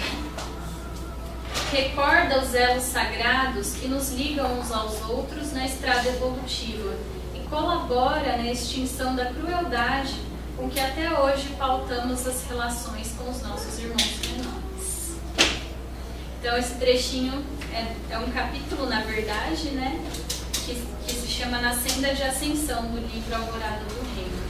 Speaker 3: Recorda os elos sagrados que nos ligam uns aos outros na estrada evolutiva e colabora na extinção da crueldade com que até hoje pautamos as relações com os nossos irmãos menores. Então, esse trechinho é um capítulo, na verdade, né, que se chama Na Senda de Ascensão, do livro Alvorada do Reino.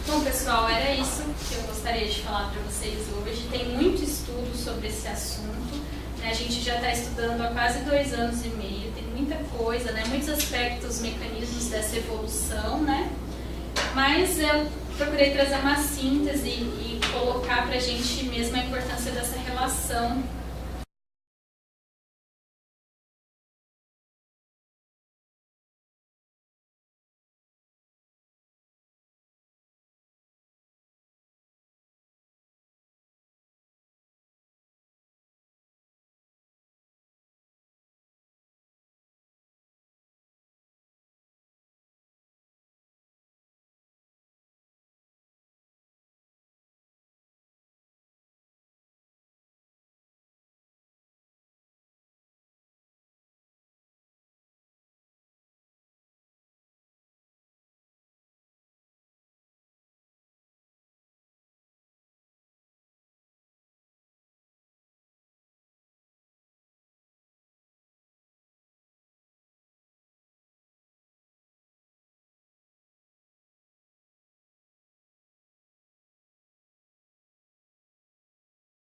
Speaker 3: Bom, pessoal, era isso que eu gostaria de falar para vocês hoje. Tem muito estudo sobre esse assunto, né? A gente já está estudando há quase 2 anos e meio, tem muita coisa, né? Muitos aspectos, mecanismos dessa evolução, né? Mas eu procurei trazer uma síntese e colocar para a gente mesmo a importância dessa relação